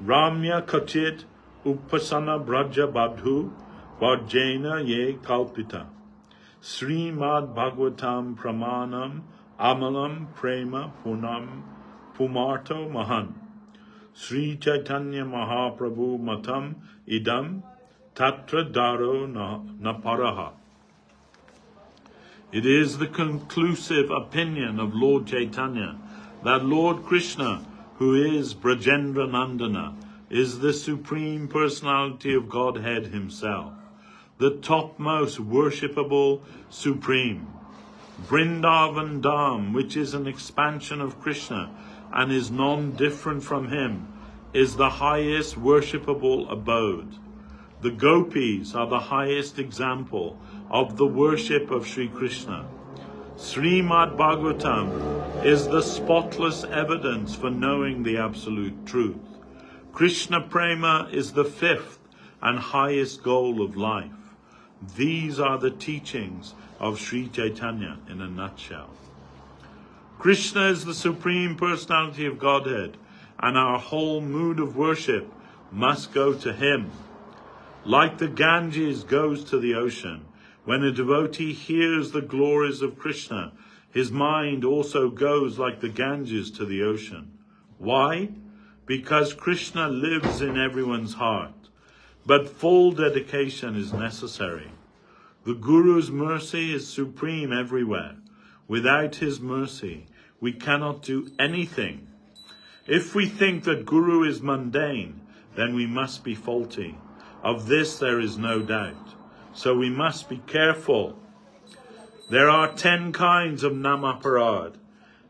Ramya Kachit Upasana Braja Badhu Varjena Ye Kalpita Srimad Bhagavatam Pramanam Amalam Prema Punam Pumarto Mahan Sri Chaitanya Mahaprabhu Matam Idam Tatra Daro Naparaha. It is the conclusive opinion of Lord Chaitanya that Lord Krishna, who is Brajendra Nandana, is the Supreme Personality of Godhead himself, the topmost worshipable Supreme. Vrindavan Dham, which is an expansion of Krishna and is non-different from him, is the highest worshipable abode. The gopis are the highest example of the worship of Sri Krishna. Srimad Bhagavatam is the spotless evidence for knowing the absolute truth. Krishna Prema is the fifth and highest goal of life. These are the teachings of Sri Chaitanya in a nutshell. Krishna is the Supreme Personality of Godhead, and our whole mood of worship must go to him. Like the Ganges goes to the ocean, when a devotee hears the glories of Krishna, his mind also goes like the Ganges to the ocean. Why? Because Krishna lives in everyone's heart, but full dedication is necessary. The Guru's mercy is supreme everywhere. Without his mercy, we cannot do anything. If we think that Guru is mundane, then we must be faulty. Of this there is no doubt. So we must be careful. There are 10 kinds of namaparad.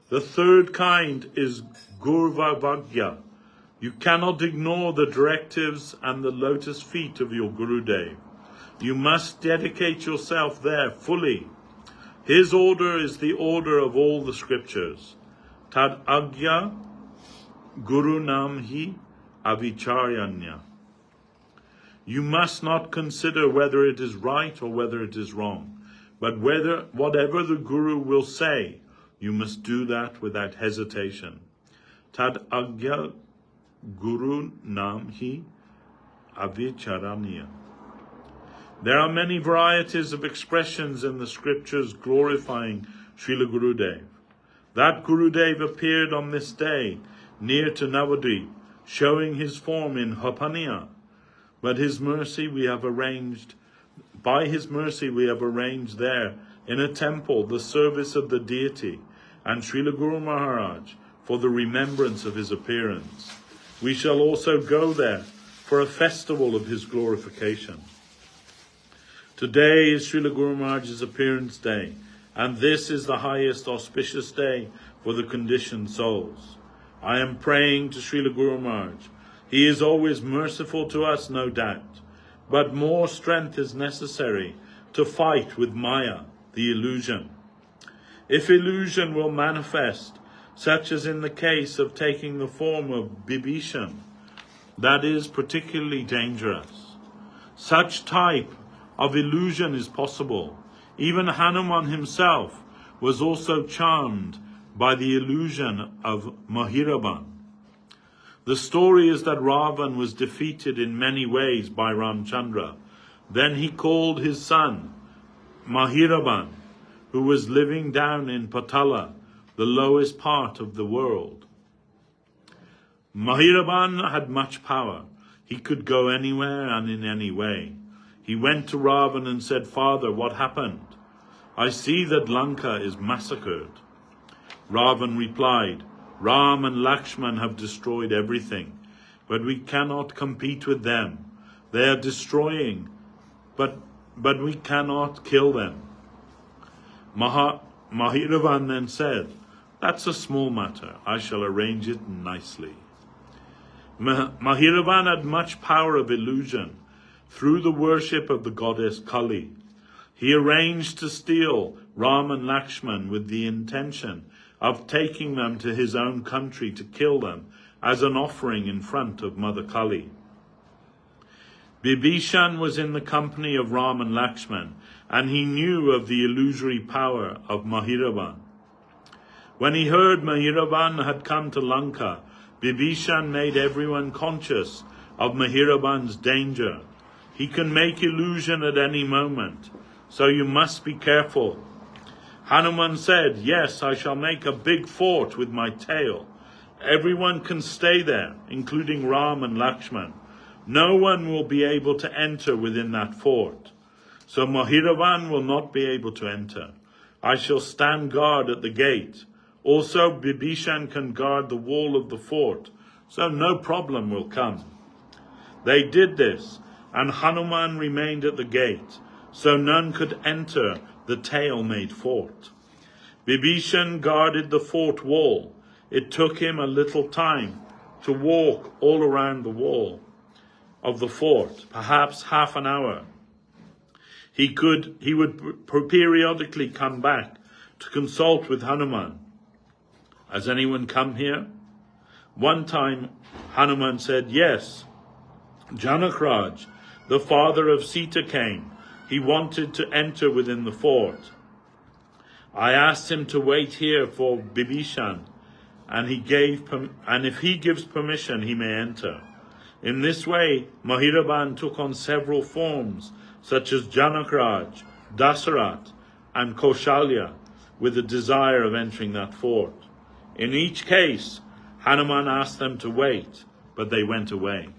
The third kind is Gurvavagya. You cannot ignore the directives and the lotus feet of your Gurudev. You must dedicate yourself there fully. His order is the order of all the scriptures. Tad agya Guru nam hi avicharyanya. You must not consider whether it is right or whether it is wrong, but whatever the Guru will say, you must do that without hesitation. Tad agya Guru nam hi avicharanya. There are many varieties of expressions in the scriptures glorifying Srila Gurudev. That Gurudev appeared on this day near to Navadvip, showing his form in Hapaniya. But by his mercy we have arranged there in a temple the service of the deity and Srila Guru Maharaj for the remembrance of his appearance. We shall also go there for a festival of his glorification. Today is Srila Guru Maharaj's appearance day, and this is the highest auspicious day for the conditioned souls. I am praying to Srila Guru Maharaj. He is always merciful to us, no doubt, but more strength is necessary to fight with Maya, the illusion. If illusion will manifest, such as in the case of taking the form of Bibhishan, that is particularly dangerous. Such type of illusion is possible. Even Hanuman himself was also charmed by the illusion of Mahiraban. The story is that Ravan was defeated in many ways by Ramchandra. Then he called his son, Mahiraban, who was living down in Patala, the lowest part of the world. Mahiraban had much power. He could go anywhere and in any way. He went to Ravan and said, "Father, what happened? I see that Lanka is massacred." Ravan replied, "Ram and Lakshman have destroyed everything, but we cannot compete with them. They are destroying, but we cannot kill them." Mahiravan then said, "That's a small matter. I shall arrange it nicely." Mahiravan had much power of illusion through the worship of the goddess Kali. He arranged to steal Ram and Lakshman with the intention of taking them to his own country to kill them as an offering in front of Mother Kali. Bibhishan was in the company of Ram and Lakshman, and he knew of the illusory power of Mahiravan. When he heard Mahiravan had come to Lanka, Bibhishan made everyone conscious of Mahiravan's danger. He can make illusion at any moment, so you must be careful. Hanuman said, "Yes, I shall make a big fort with my tail. Everyone can stay there, including Ram and Lakshman. No one will be able to enter within that fort. So Mahiravan will not be able to enter. I shall stand guard at the gate. Also, Bibhishan can guard the wall of the fort, so no problem will come." They did this, and Hanuman remained at the gate, so none could enter the tail-made fort. Bibhishan guarded the fort wall. It took him a little time to walk all around the wall of the fort, perhaps half an hour. He would periodically come back to consult with Hanuman. "Has anyone come here?" One time Hanuman said, "Yes, Janakraj, the father of Sita, came. He wanted to enter within the fort. I asked him to wait here for Bibhishan, and if he gives permission, he may enter." In this way, Mahiravan took on several forms, such as Janakraj, Dasarat, and Kaushalya, with the desire of entering that fort. In each case, Hanuman asked them to wait, but they went away.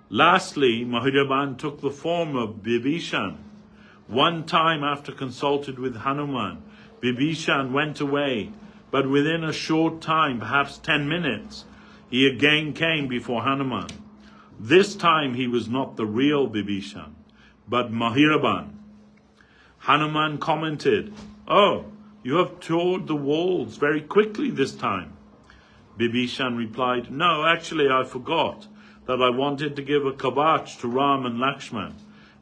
Lastly, Mahiravan took the form of Bibhishan. One time, after consulted with Hanuman, Bibhishan went away, but within a short time, perhaps 10 minutes, he again came before Hanuman. This time he was not the real Bibhishan, but Mahiravan. Hanuman commented, "Oh, you have toured the walls very quickly this time." Bibhishan replied, "No, actually I forgot that I wanted to give a kavach to Ram and Lakshman,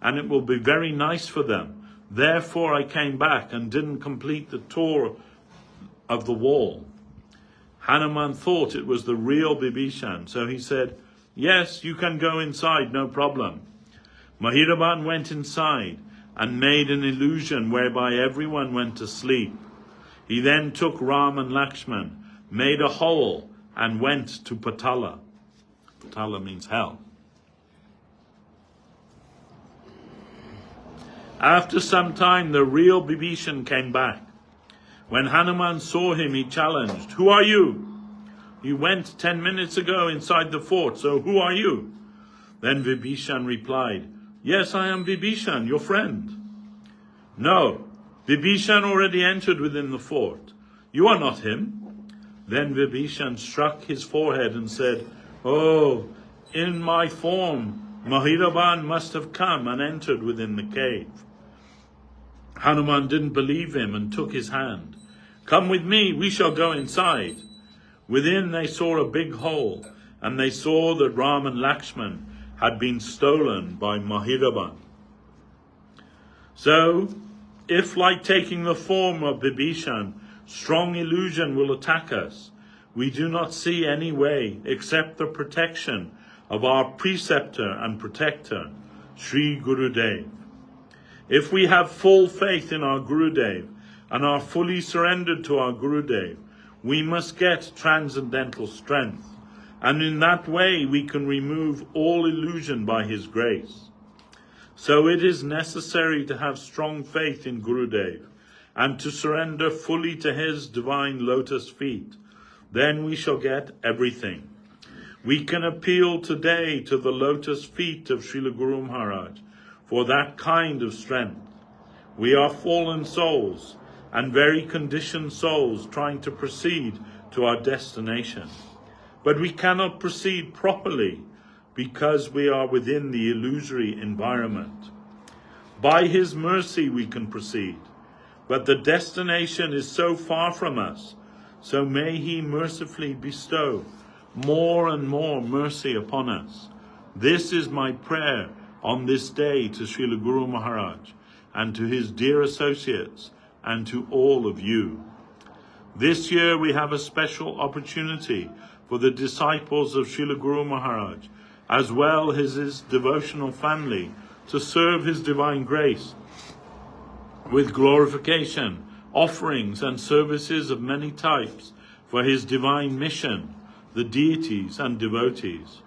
and it will be very nice for them. Therefore I came back and didn't complete the tour of the wall." Hanuman thought it was the real Bibhishan, so he said, "Yes, you can go inside, no problem." Mahiravan went inside and made an illusion whereby everyone went to sleep. He then took Ram and Lakshman, made a hole, and went to Patala. Patala means hell. After some time, the real Bibhishan came back. When Hanuman saw him, he challenged, "Who are you? You went 10 minutes ago inside the fort, so who are you?" Then Vibhishan replied, "Yes, I am Vibhishan, your friend." "No, Vibhishan already entered within the fort. You are not him." Then Vibhishan struck his forehead and said, "Oh, in my form, Mahiravan must have come and entered within the cave." Hanuman didn't believe him and took his hand. "Come with me, we shall go inside." Within they saw a big hole, and they saw that Ram and Lakshman had been stolen by Mahiravan. So, if like taking the form of Bibhishan, strong illusion will attack us, we do not see any way except the protection of our preceptor and protector, Sri Gurudev. If we have full faith in our Gurudev and are fully surrendered to our Gurudev, we must get transcendental strength, and in that way we can remove all illusion by his grace. So it is necessary to have strong faith in Gurudev and to surrender fully to his divine lotus feet. Then we shall get everything. We can appeal today to the lotus feet of Srila Guru Maharaj for that kind of strength. We are fallen souls and very conditioned souls trying to proceed to our destination. But we cannot proceed properly because we are within the illusory environment. By His mercy we can proceed, but the destination is so far from us, so may He mercifully bestow more and more mercy upon us. This is my prayer on this day to Srila Guru Maharaj and to his dear associates and to all of you. This year we have a special opportunity for the disciples of Srila Guru Maharaj, as well as his devotional family, to serve His divine grace with glorification, offerings and services of many types for His divine mission, the deities and devotees.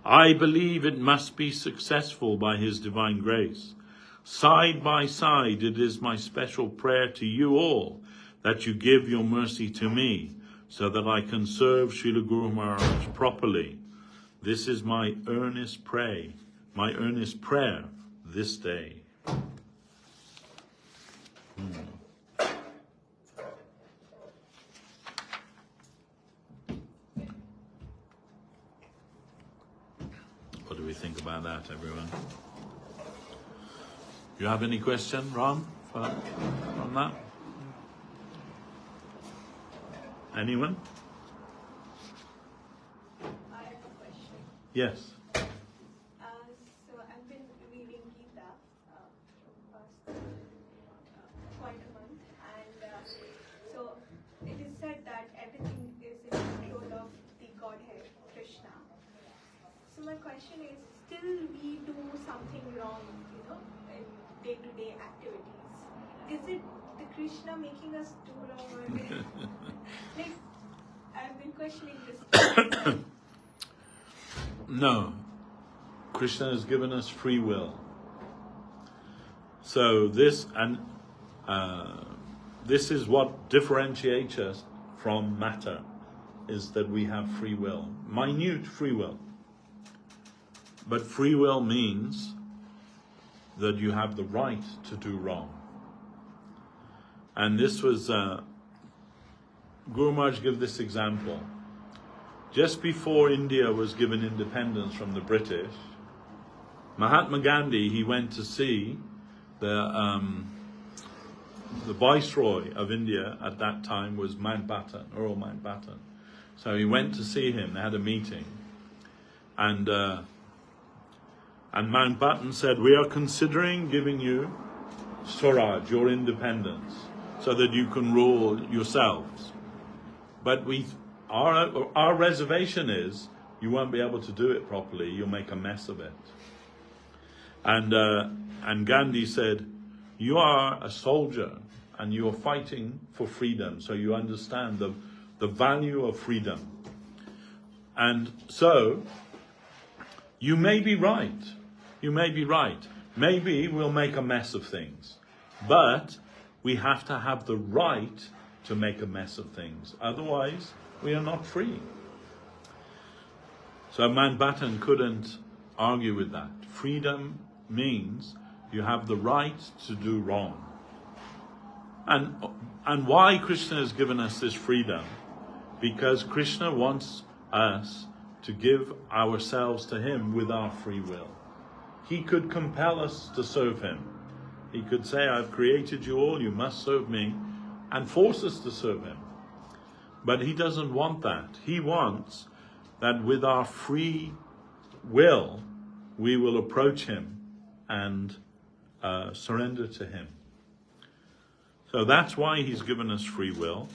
I believe it must be successful by His divine grace. Side by side, it is my special prayer to you all that you give your mercy to me, so that I can serve Srila Guru Maharaj properly. This is my earnest prayer this day. What do we think about that, everyone? You have any question, Ram, on that? Anyone? I have a question. Yes. So I've been reading Gita for past quite a month, and so it is said that everything is in control of the Godhead, Krishna. So my question is, still we do something wrong, in day-to-day activities. Is it the Krishna making us do wrong, or like, I've been questioning this. No. Krishna has given us free will. So this is what differentiates us from matter, is that we have free will, minute free will. But free will means that you have the right to do wrong. And this was, Guru Maharaj gave this example. Just before India was given independence from the British, Mahatma Gandhi, he went to see the Viceroy of India at that time was Mountbatten, Earl Mountbatten. So he went to see him, they had a meeting. And Mountbatten said, we are considering giving you Swaraj, your independence, so that you can rule yourselves. But our reservation is, you won't be able to do it properly, you'll make a mess of it. And Gandhi said, you are a soldier and you are fighting for freedom, so you understand the value of freedom. And so, you may be right. You may be right. Maybe we'll make a mess of things. But we have to have the right to make a mess of things. Otherwise, we are not free. So Mountbatten couldn't argue with that. Freedom means you have the right to do wrong. And why Krishna has given us this freedom? Because Krishna wants us to give ourselves to Him with our free will. He could compel us to serve Him. He could say, I've created you all, you must serve me, and force us to serve Him. But He doesn't want that. He wants that with our free will, we will approach Him and surrender to Him. So that's why He's given us free will.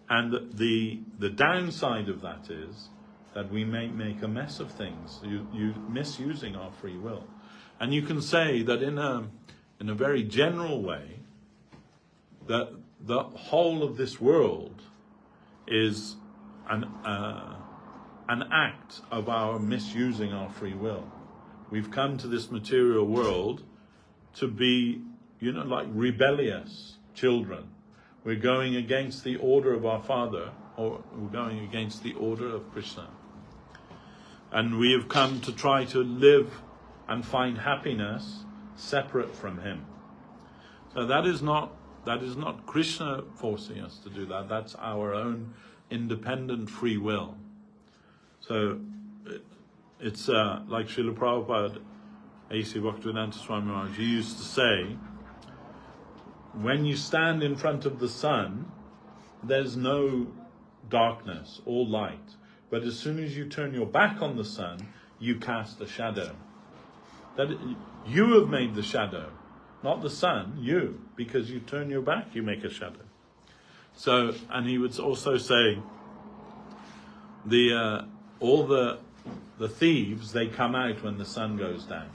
And the downside of that is that we may make a mess of things, you misusing our free will. And you can say that in a very general way, that the whole of this world is an act of our misusing our free will. We've come to this material world to be, like rebellious children. We're going against the order of our Father, or we're going against the order of Krishna. And we have come to try to live and find happiness separate from him. So that is not Krishna forcing us to do that. That's our own independent free will. So it's like Srila Prabhupada, A.C. Bhaktivedanta Swami Maharaj, he used to say, when you stand in front of the sun, there's no darkness, all light. But as soon as you turn your back on the sun, you cast a shadow. That you have made the shadow, not the sun, you. Because you turn your back, you make a shadow. So, and he would also say, all the thieves, they come out when the sun goes down.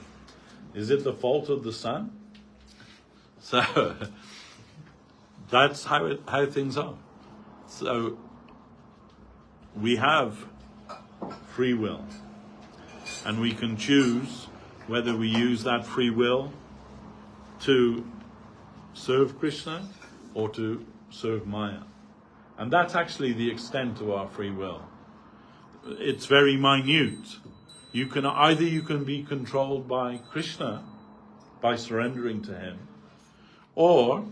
Is it the fault of the sun? So that's how things are. So we have free will, and we can choose whether we use that free will to serve Krishna or to serve Maya. And that's actually the extent of our free will. It's very minute. You can be controlled by Krishna by surrendering to him, or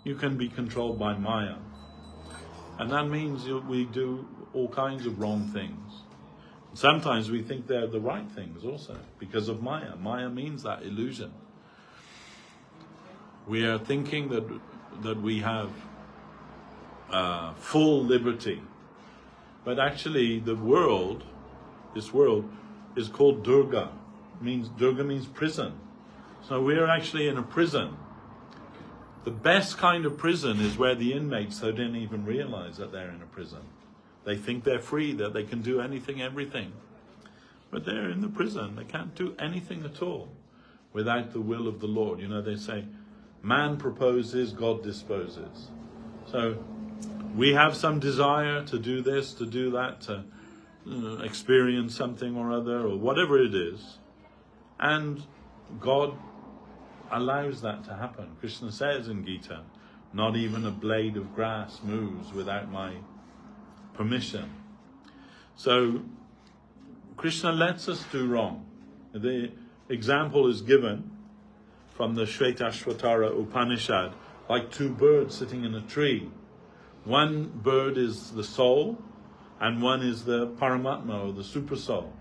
you can be controlled by Maya. And that means we do all kinds of wrong things. Sometimes we think they're the right things also, because of Maya. Maya means that illusion. We are thinking that we have full liberty. But actually this world is called Durga. Durga means prison. So we're actually in a prison. The best kind of prison is where the inmates, they didn't even realize that they're in a prison. They think they're free, that they can do anything, everything. But they're in the prison. They can't do anything at all without the will of the Lord. You know, they say, man proposes, God disposes. So we have some desire to do this, to do that, to experience something or other, or whatever it is. And God allows that to happen. Krishna says in Gita, not even a blade of grass moves without my permission. So Krishna lets us do wrong. The example is given from the Shvetashvatara Upanishad, like two birds sitting in a tree. One bird is the soul, and one is the Paramatma, or the super soul.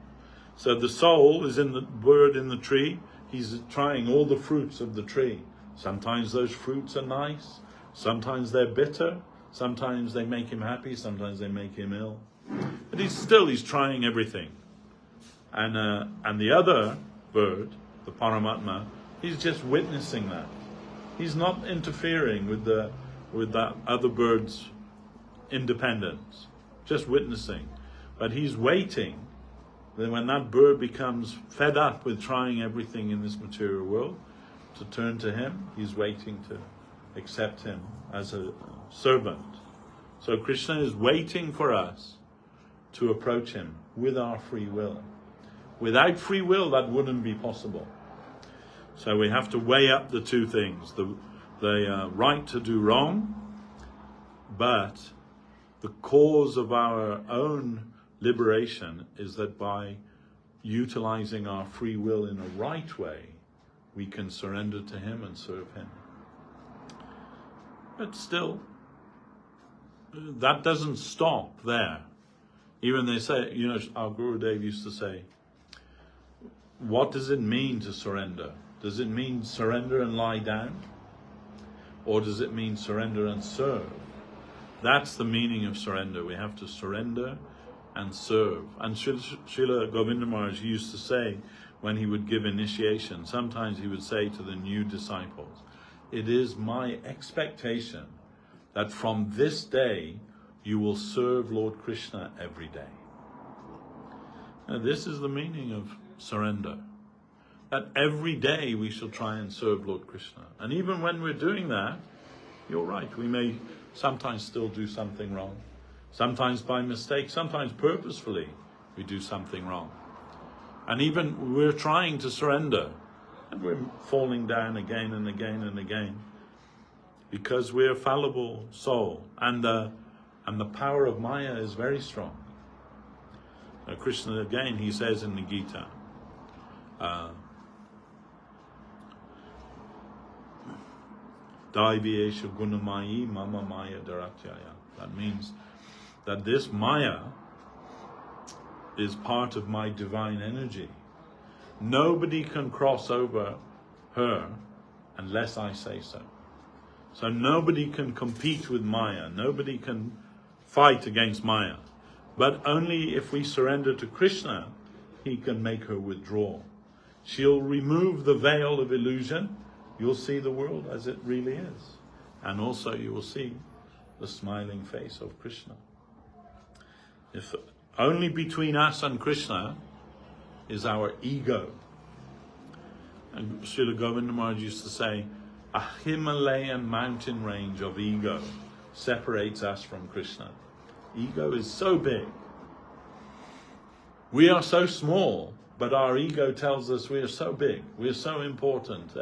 So the soul is in the bird in the tree. He's trying all the fruits of the tree. Sometimes those fruits are nice, sometimes they're bitter, sometimes they make him happy, sometimes they make him ill. But he's trying everything. And the other bird, the Paramatma, he's just witnessing that. He's not interfering with that other bird's independence, just witnessing. But he's waiting. Then when that bird becomes fed up with trying everything in this material world, to turn to him, he's waiting to accept him as a servant. So Krishna is waiting for us to approach him with our free will. Without free will, that wouldn't be possible. So we have to weigh up the two things, the right to do wrong, but the cause of our own liberation is that by utilizing our free will in a right way, we can surrender to him and serve him. But still, that doesn't stop there. Even they say, our Gurudev used to say, what does it mean to surrender? Does it mean surrender and lie down? Or does it mean surrender and serve? That's the meaning of surrender. We have to surrender and serve. And Srila Govinda Maharaj used to say, when he would give initiation, sometimes he would say to the new disciples, it is my expectation that from this day you will serve Lord Krishna every day. Now, this is the meaning of surrender. That every day we shall try and serve Lord Krishna. And even when we're doing that, you're right, we may sometimes still do something wrong. Sometimes by mistake, sometimes purposefully we do something wrong. And even we're trying to surrender, and we're falling down again and again and again, because we're a fallible soul, and the power of Maya is very strong. Krishna again, he says in the Gita, Daiviyesha gunamayi mama maya daratyaya. That means that this Maya is part of my divine energy. Nobody can cross over her unless I say so. So nobody can compete with Maya. Nobody can fight against Maya. But only if we surrender to Krishna, he can make her withdraw. She'll remove the veil of illusion. You'll see the world as it really is. And also you will see the smiling face of Krishna. If only between us and Krishna is our ego. And Srila Govinda Maharaj used to say, a Himalayan mountain range of ego separates us from Krishna. Ego is so big. We are so small, but our ego tells us we are so big, we are so important.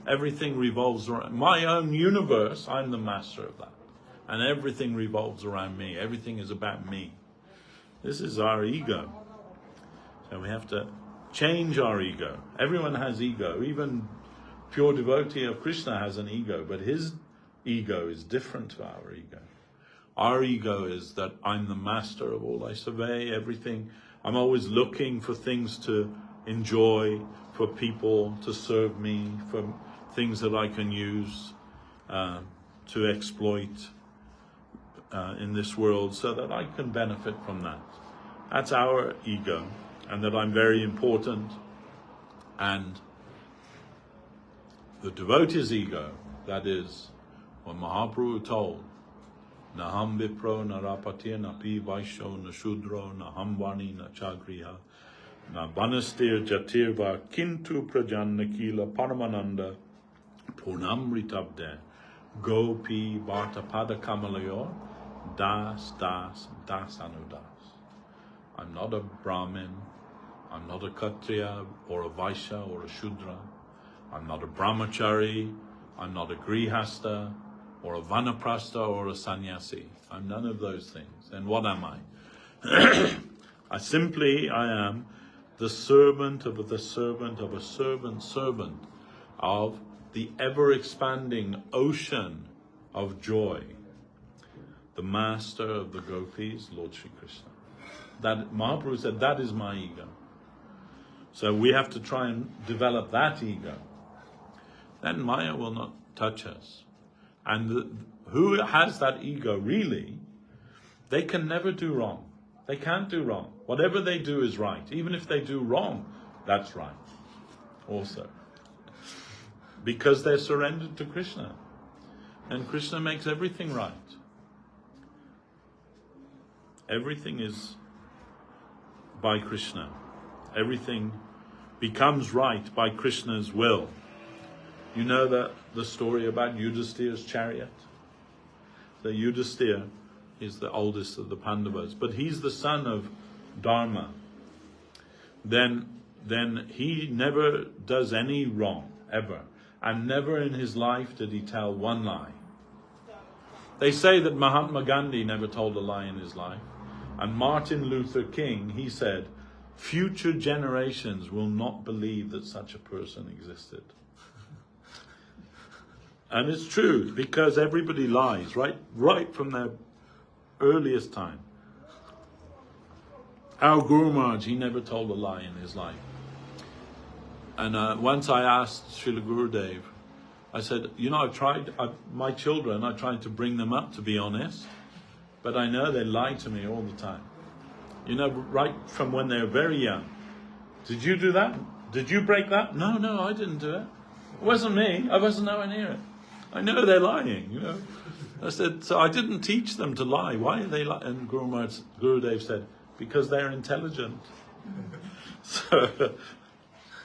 Everything revolves around my own universe. I'm the master of that. And everything revolves around me. Everything is about me. This is our ego. So we have to change our ego. Everyone has ego. Even pure devotee of Krishna has an ego, but his ego is different to our ego. Our ego is that I'm the master of all. I survey everything. I'm always looking for things to enjoy, for people to serve me, for things that I can use to exploit in this world so that I can benefit from that. That's our ego, and that I'm very important. And the devotee's ego, that is what Mahaprabhu told, Naham Vipro, Narapatir, Napi Vaisho, Nashudro, Nahamvani, Nachagriha, Nabanastir Jatirva, Kintu Prajanakila, Paramananda, Purnamritabde, Gopi, Bhartapada Kamalayor, Das Anudas. I'm not a Brahmin, I'm not a Kshatriya or a Vaishya or a Shudra. I'm not a Brahmachari, I'm not a Grihasta or a Vanaprastha or a Sannyasi. I'm none of those things. Then what am I? I am the servant of the servant of a servant of the ever-expanding ocean of joy. The master of the gopis, Lord Sri Krishna. That Mahaprabhu said, that is my ego. So we have to try and develop that ego. Then Maya will not touch us. And who has that ego really, they can never do wrong. They can't do wrong. Whatever they do is right. Even if they do wrong, that's right also. Because they're surrendered to Krishna. And Krishna makes everything right. Everything is by Krishna. Everything becomes right by Krishna's will. You know the story about Yudhisthira's chariot? The Yudhisthira is the oldest of the Pandavas, but he's the son of Dharma. Then he never does any wrong, ever. And never in his life did he tell one lie. They say that Mahatma Gandhi never told a lie in his life. And Martin Luther King, he said, future generations will not believe that such a person existed. And it's true, because everybody lies, right from their earliest time. Our Guru Maharaj, he never told a lie in his life. And once I asked Srila Gurudev, I said, I've tried, my children, I tried to bring them up to be honest, but I know they lie to me all the time. Right from when they're very young. Did you do that? Did you break that? No, I didn't do it. It wasn't me. I wasn't nowhere near it. I know they're lying, I said, so I didn't teach them to lie. Why are they lying? And Gurudev said, because they're intelligent. So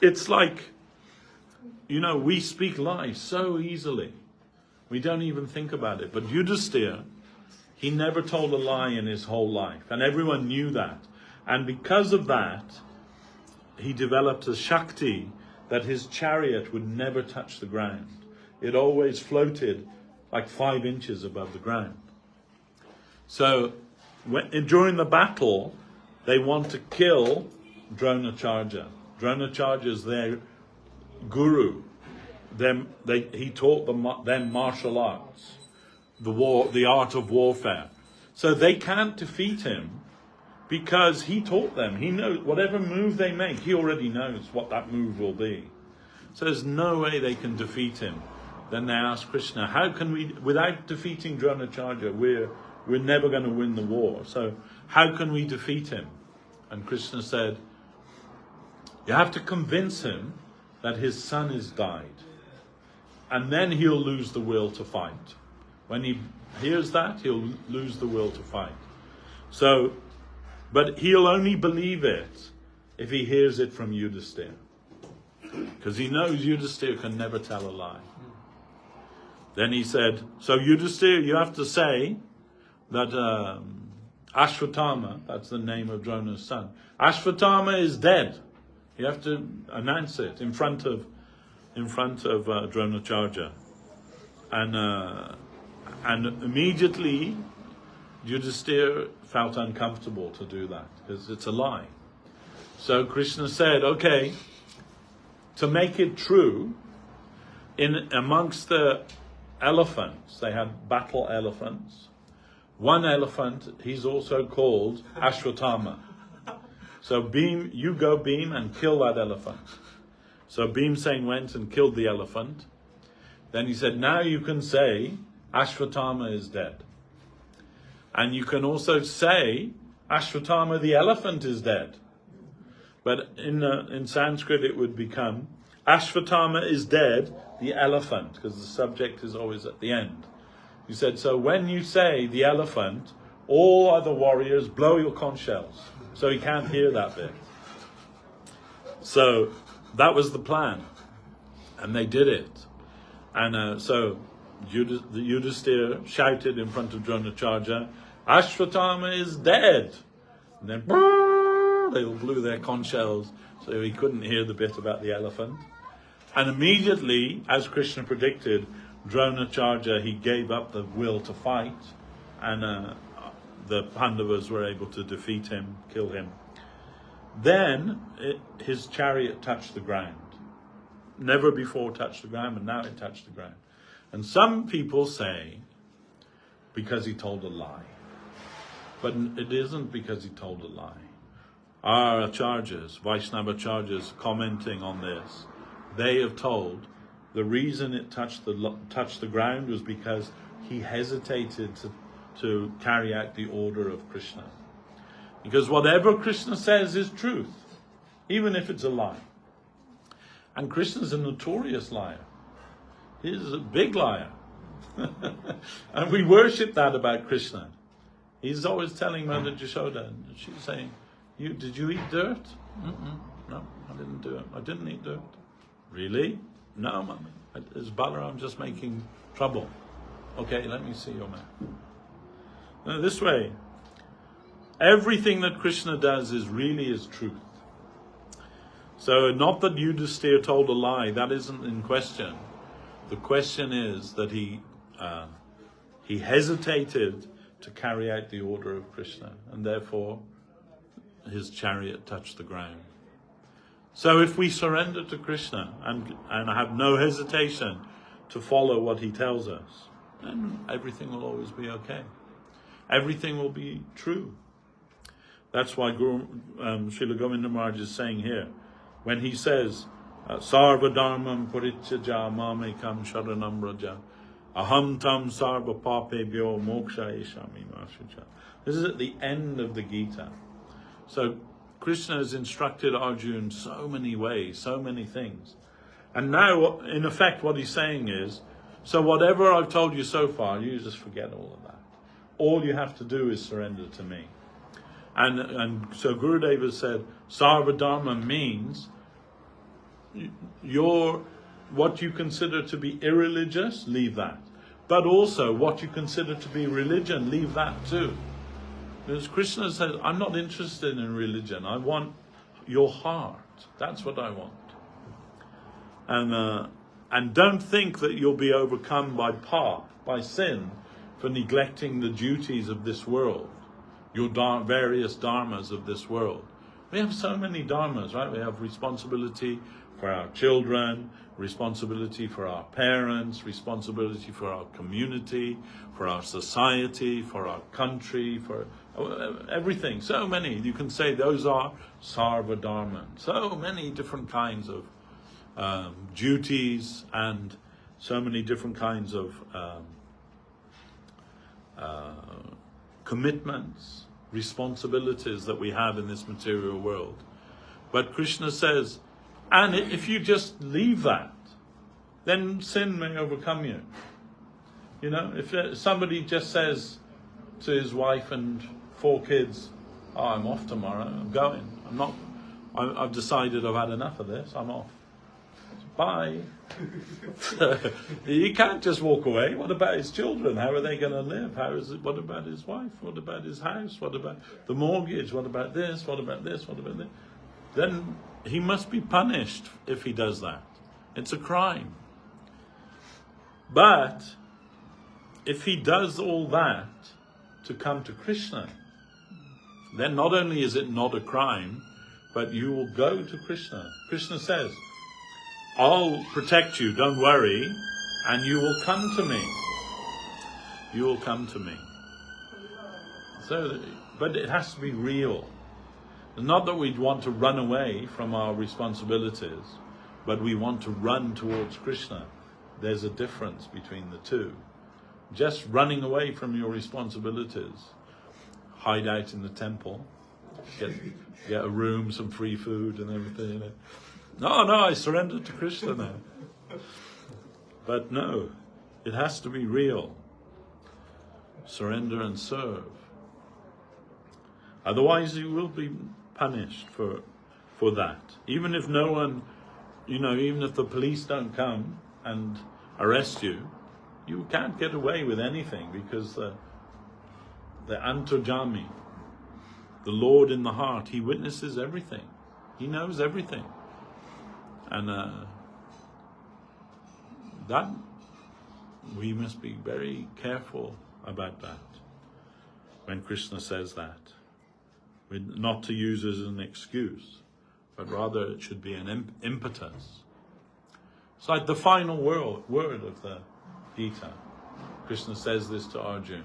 it's like, we speak lies so easily. We don't even think about it. But Yudhisthira, he never told a lie in his whole life. And everyone knew that. And because of that, he developed a Shakti that his chariot would never touch the ground. It always floated like 5 inches above the ground. So during the battle, they want to kill Dronacharya. Dronacharya is their guru. He taught them martial arts, the art of warfare. So they can't defeat him because he taught them. He knows whatever move they make, he already knows what that move will be. So there's no way they can defeat him. Then they ask Krishna, how can we, without defeating Dronacharya, we're never going to win the war. So how can we defeat him? And Krishna said, you have to convince him that his son has died. And then he'll lose the will to fight. When he hears that, he'll lose the will to fight. So, but he'll only believe it if he hears it from Yudhisthira. Because he knows Yudhisthira can never tell a lie. Then he said, so Yudhisthira, you have to say that Ashwatthama, that's the name of Drona's son, Ashwatthama is dead. You have to announce it in front of Dronacharya. And immediately Yudhisthira felt uncomfortable to do that, because it's a lie. So Krishna said, okay, to make it true, amongst the elephants, they had battle elephants. One elephant, he's also called Ashwatthama. So Bhim, you go Bhim and kill that elephant. So Bhimsen went and killed the elephant. Then he said, now you can say Ashwatthama is dead. And you can also say Ashwatthama the elephant is dead. But in Sanskrit it would become Ashwatthama is dead, the elephant, because the subject is always at the end. You said, so when you say the elephant, all other warriors blow your conch shells. So he can't hear that bit. So that was the plan. And they did it. And so the Yudhisthira shouted in front of Dronacharya, Ashwatthama is dead. And then they all blew their conch shells, so he couldn't hear the bit about the elephant. And immediately, as Krishna predicted, Dronacharya, he gave up the will to fight, and the Pandavas were able to defeat him, kill him. Then his chariot touched the ground. Never before touched the ground, but now it touched the ground. And some people say, because he told a lie. But it isn't because he told a lie. Our acharyas, Vaishnava acharyas, commenting on this, they have told the reason it touched the ground was because he hesitated to carry out the order of Krishna. Because whatever Krishna says is truth, even if it's a lie. And Krishna's a notorious liar. He's a big liar. And we worship that about Krishna. He's always telling Mother Yashoda, and she's saying, did you eat dirt? No, I didn't do it. I didn't eat dirt. Really? No, Mommy. Is Balaram just making trouble? Okay, let me see your mouth. Now, this way, everything that Krishna does is truth. So, not that Yudhisthira told a lie, that isn't in question. The question is that he hesitated to carry out the order of Krishna, and therefore his chariot touched the ground. So if we surrender to Krishna and have no hesitation to follow what he tells us, then everything will always be okay. Everything will be true. That's why Srila Govinda Maharaj is saying here, when he says, Sarva dharmam parityajya mamekam sharanam raja, aham tam sarva papebhyo moksha eshami mashucha. This is at the end of the Gita. So Krishna has instructed Arjuna so many ways, so many things. And now, in effect, what he's saying is, so whatever I've told you so far, you just forget all of that. All you have to do is surrender to me. And so Gurudev has said, Sarva Dharma means what you consider to be irreligious, leave that. But also what you consider to be religion, leave that too. Because Krishna says, I'm not interested in religion. I want your heart. That's what I want. And don't think that you'll be overcome by sin, for neglecting the duties of this world. your various dharmas of this world. We have so many dharmas, right? We have responsibility for our children, responsibility for our parents, responsibility for our community, for our society, for our country, for everything. So many. You can say those are sarva dharma. So many different kinds of duties and so many different kinds of commitments, responsibilities that we have in this material world. But Krishna says, and if you just leave that, then sin may overcome you. You know, if somebody just says to his wife and 4 kids, "Oh, I'm off tomorrow, I'm going. I've decided I've had enough of this, I'm off. Bye." He can't just walk away. What about his children? How are they going to live? What about his wife? What about his house? What about the mortgage? What about this? What about this? What about this? Then he must be punished if he does that. It's a crime. But if he does all that to come to Krishna, then not only is it not a crime, but you will go to Krishna. Krishna says, "I'll protect you, don't worry, and you will come to me." You will come to me. So, but it has to be real. Not that we want to run away from our responsibilities, but we want to run towards Krishna. There's a difference between the two. Just running away from your responsibilities, hide out in the temple, get a room, some free food and everything. You know. No, I surrendered to Krishna now. But no, it has to be real. Surrender and serve. Otherwise you will be punished for that. Even if no one, even if the police don't come and arrest you, you can't get away with anything, because the Antarjami, the Lord in the heart, He witnesses everything. He knows everything. And that we must be very careful about that when Krishna says that. Not to use it as an excuse, but rather it should be an impetus. It's like the final word of the Gita. Krishna says this to Arjuna.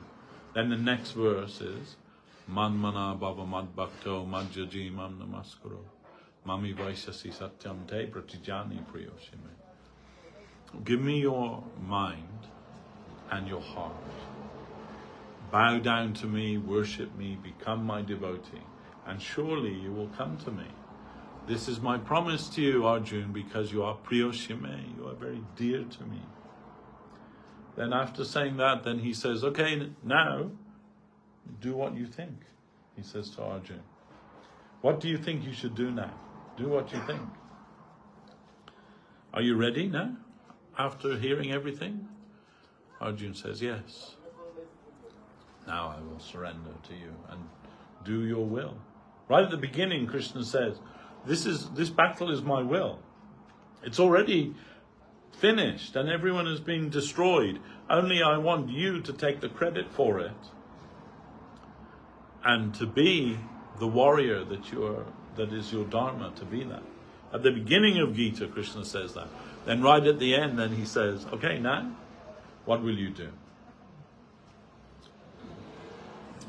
Then the next verse is, "Manmana bhava mad bhakto madhyaji mam namaskaro. Mami vaisasi satyam te pratijani priyoshime." Give me your mind and your heart. Bow down to me, worship me, become my devotee, and surely you will come to me. This is my promise to you, Arjuna, because you are priyoshime, you are very dear to me. Then after saying that, then he says, "Okay, now do what you think," he says to Arjuna. "What do you think you should do now? Do what you think. Are you ready now? After hearing everything?" Arjuna says, "Yes. Now I will surrender to you and do your will." Right at the beginning, Krishna says, this battle is my will. It's already finished and everyone has been destroyed. Only I want you to take the credit for it and to be the warrior that is your dharma, to be that. At the beginning of Gita, Krishna says that. Then right at the end, then he says, "Okay, now, what will you do?"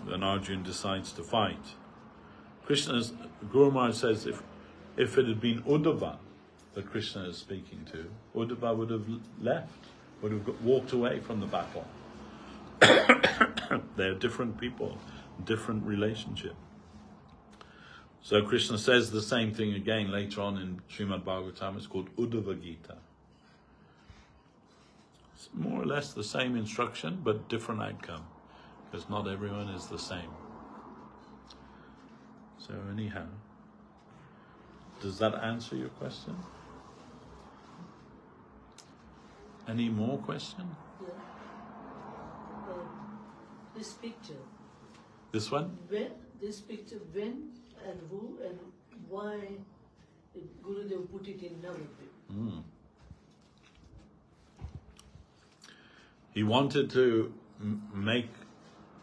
Then Arjuna decides to fight. Guru Maharaj says, if it had been Uddhava that Krishna is speaking to, Uddhava would have left, would have walked away from the battle. They're different people, different relationship. So Krishna says the same thing again later on in Srimad Bhagavatam. It's called Uddhava Gita. It's more or less the same instruction, but different outcome, because not everyone is the same. So anyhow, does that answer your question? Any more question? Yeah. This picture. This one? This picture, when and who and why Gurudev put it in Navadvip? He wanted to make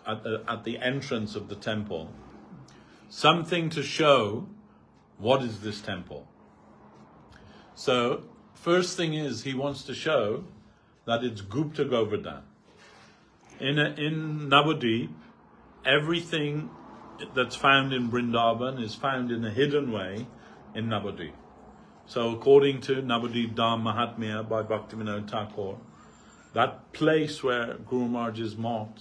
at the entrance of the temple, something to show what is this temple. So, first thing is he wants to show that it's Gupta Govardhan. In Navadvip, everything that's found in Vrindavan is found in a hidden way in Navadvip. So according to Navadvip Dham Mahatmya by Bhakti Thakur, that place where Guru Maharaj's mott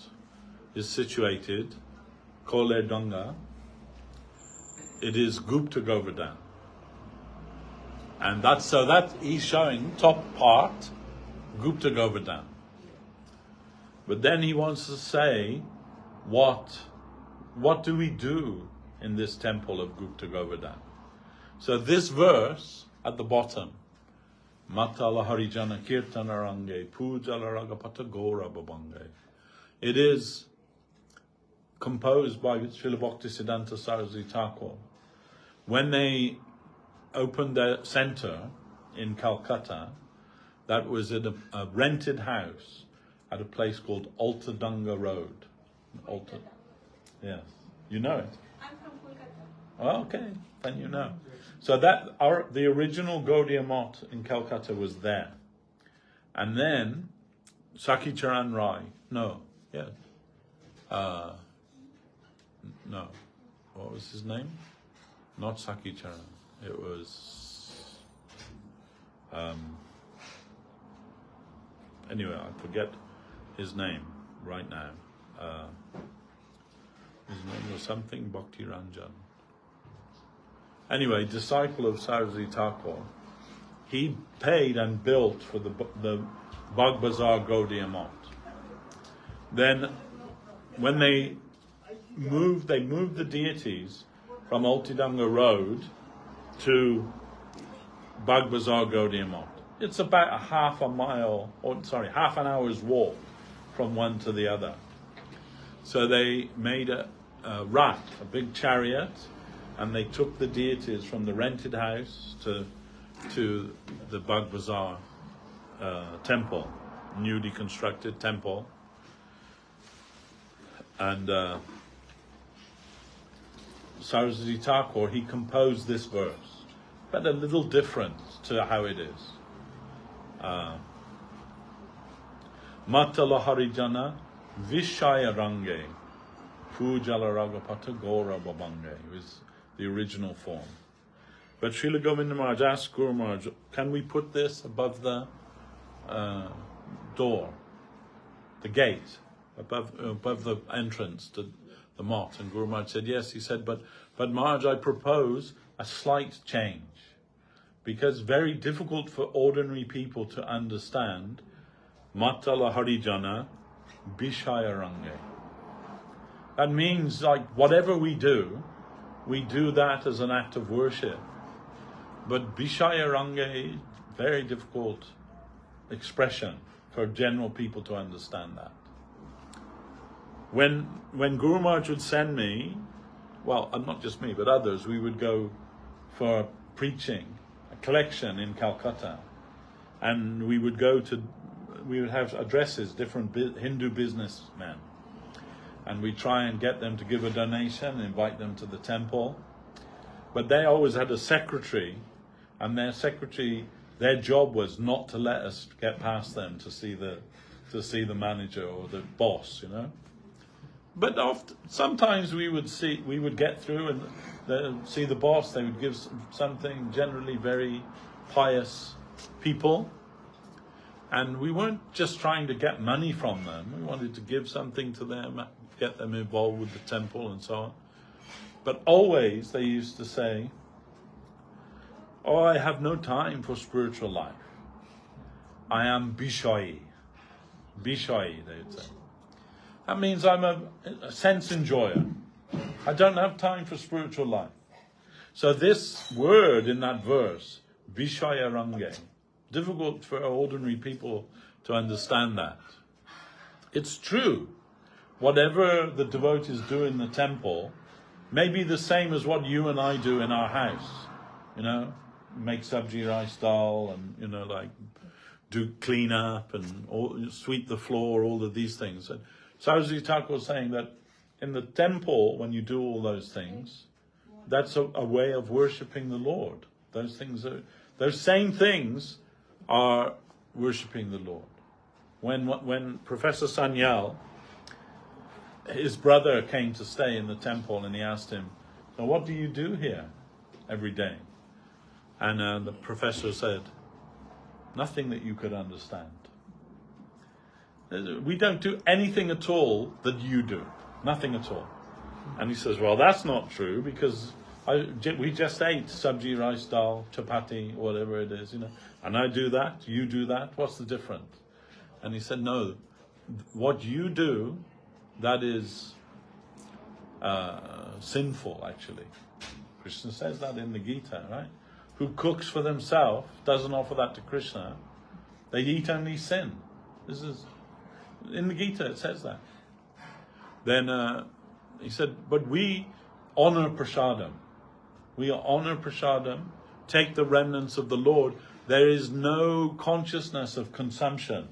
is situated, Kole Danga, it is Gupta Govardhan. And that he's showing top part, Gupta Govardhan. But then he wants to say, what do we do in this temple of Gupta Govardhan? So this verse at the bottom, Matala Harijana Kirtanarange, Pujala Ragapata Gora Babange. It is composed by Srila Bhaktisiddhanta Saraswati Thakur. When they opened their center in Calcutta, that was in a rented house at a place called Altadanga Road. Yes, you know it. I'm from Kolkata. Oh, okay, then you know. So the original Gaudiya Mott in Calcutta was there. And then Sakhi Charan Rai, no, what was his name? Not Sakhi Charan, it was, anyway, I forget his name right now. His name was something Bhakti Ranjan. Anyway, disciple of Saraswati Thakur, he paid and built for the Bagh Bazar Gaudiya Mott. Then, when they moved the deities from Altadanga Road to Bagh Bazar Gaudiya Mott. It's about half an hour's walk from one to the other. So they made a rath, a big chariot, and they took the deities from the rented house to the Bagh Bazar temple, newly constructed temple. And Saraswati Thakur, he composed this verse, but a little different to how it is. Matala Harijana Vishaya Range Pujala Ragapata Gora Babange was the original form. But Srila Govinda Maharaj asked Guru Maharaj, can we put this above the door, the gate, above the entrance to the mott? And Guru Maharaj said yes. He said, but Maharaj, I propose a slight change, because very difficult for ordinary people to understand Matala Harijana Bishaya Range. That means, like, whatever we do that as an act of worship. But Bishaya Range, very difficult expression for general people to understand that. When Guru Maharaj would send me, well, not just me, but others, we would go for preaching, a collection in Calcutta, and we would have addresses, different Hindu businessmen, and we try and get them to give a donation, invite them to the temple. But they always had a secretary, and their job was not to let us get past them to see the manager or the boss, you know. But sometimes we would get through and see the boss. They would give something, generally very pious people. And we weren't just trying to get money from them. We wanted to give something to them, get them involved with the temple and so on. But always they used to say, I have no time for spiritual life. I am Bishayi. Bishayi, they would say. That means I'm a sense enjoyer. I don't have time for spiritual life. So this word in that verse, Vishaya Range, difficult for ordinary people to understand that. It's true. Whatever the devotees do in the temple may be the same as what you and I do in our house. You know, make sabji rice dal and, you know, like do clean up and sweep the floor, all of these things. Saraswati Thakur was saying that in the temple, when you do all those things, that's a way of worshipping the Lord. Those same things are worshipping the Lord. When Professor Sanyal, his brother, came to stay in the temple, and he asked him, "So what do you do here every day?" And the professor said, "Nothing that you could understand. We don't do anything at all that you do. Nothing at all." And he says, "Well, that's not true, because we just ate sabji, rice, dal, chapati, whatever it is, and I do that, you do that. What's the difference?" And he said, "No, what you do, that is sinful, actually." Krishna says that in the Gita, right? Who cooks for themselves, doesn't offer that to Krishna, they eat only sin. This is in the Gita, it says that. Then he said, "But we honor prasadam. We honor prasadam, take the remnants of the Lord. There is no consciousness of consumption.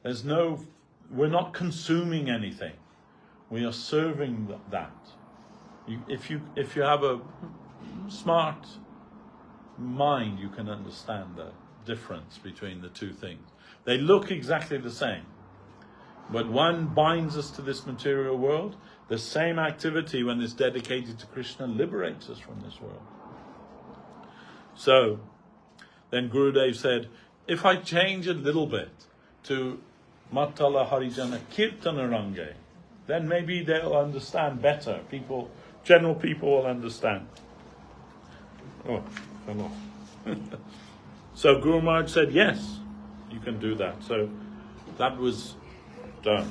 We're not consuming anything. We are serving that. If you have a smart mind, you can understand the difference between the two things. They look exactly the same, but one binds us to this material world. The same activity, when it's dedicated to Krishna, liberates us from this world." So then Gurudev said, if I change a little bit to Matala Harijana Kirtana Range, then maybe they'll understand better. General people will understand. Oh, fell off. So Guru Maharaj said, yes, you can do that. So that was done.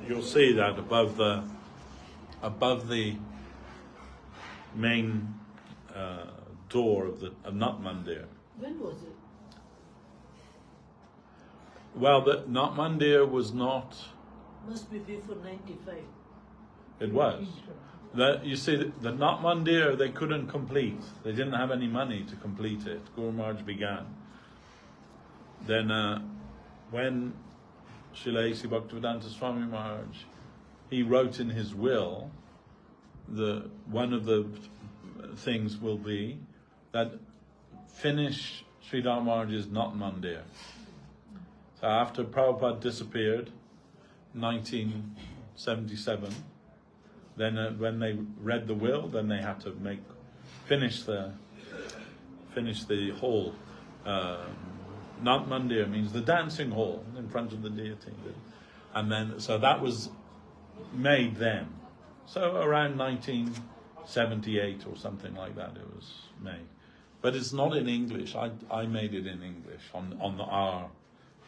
You'll see that above the main door of Nat Mandir. When was it? Well, the Nat Mandir was not. Must be before 95. It was. You see, the Nat Mandir they couldn't complete. They didn't have any money to complete it. Guru Maharaj began. Then when Srila A.C. Bhaktivedanta Swami Maharaj, he wrote in his will, one of the things will be that finish Sridhar Maharaj's Nat Mandir. So after Prabhupada disappeared, 1977, then when they read the will, then they had to finish the hall. Nat Mandir means the dancing hall in front of the deity, and then so that was made then. So around 1978 or something like that, it was made. But it's not in English. I made it in English on our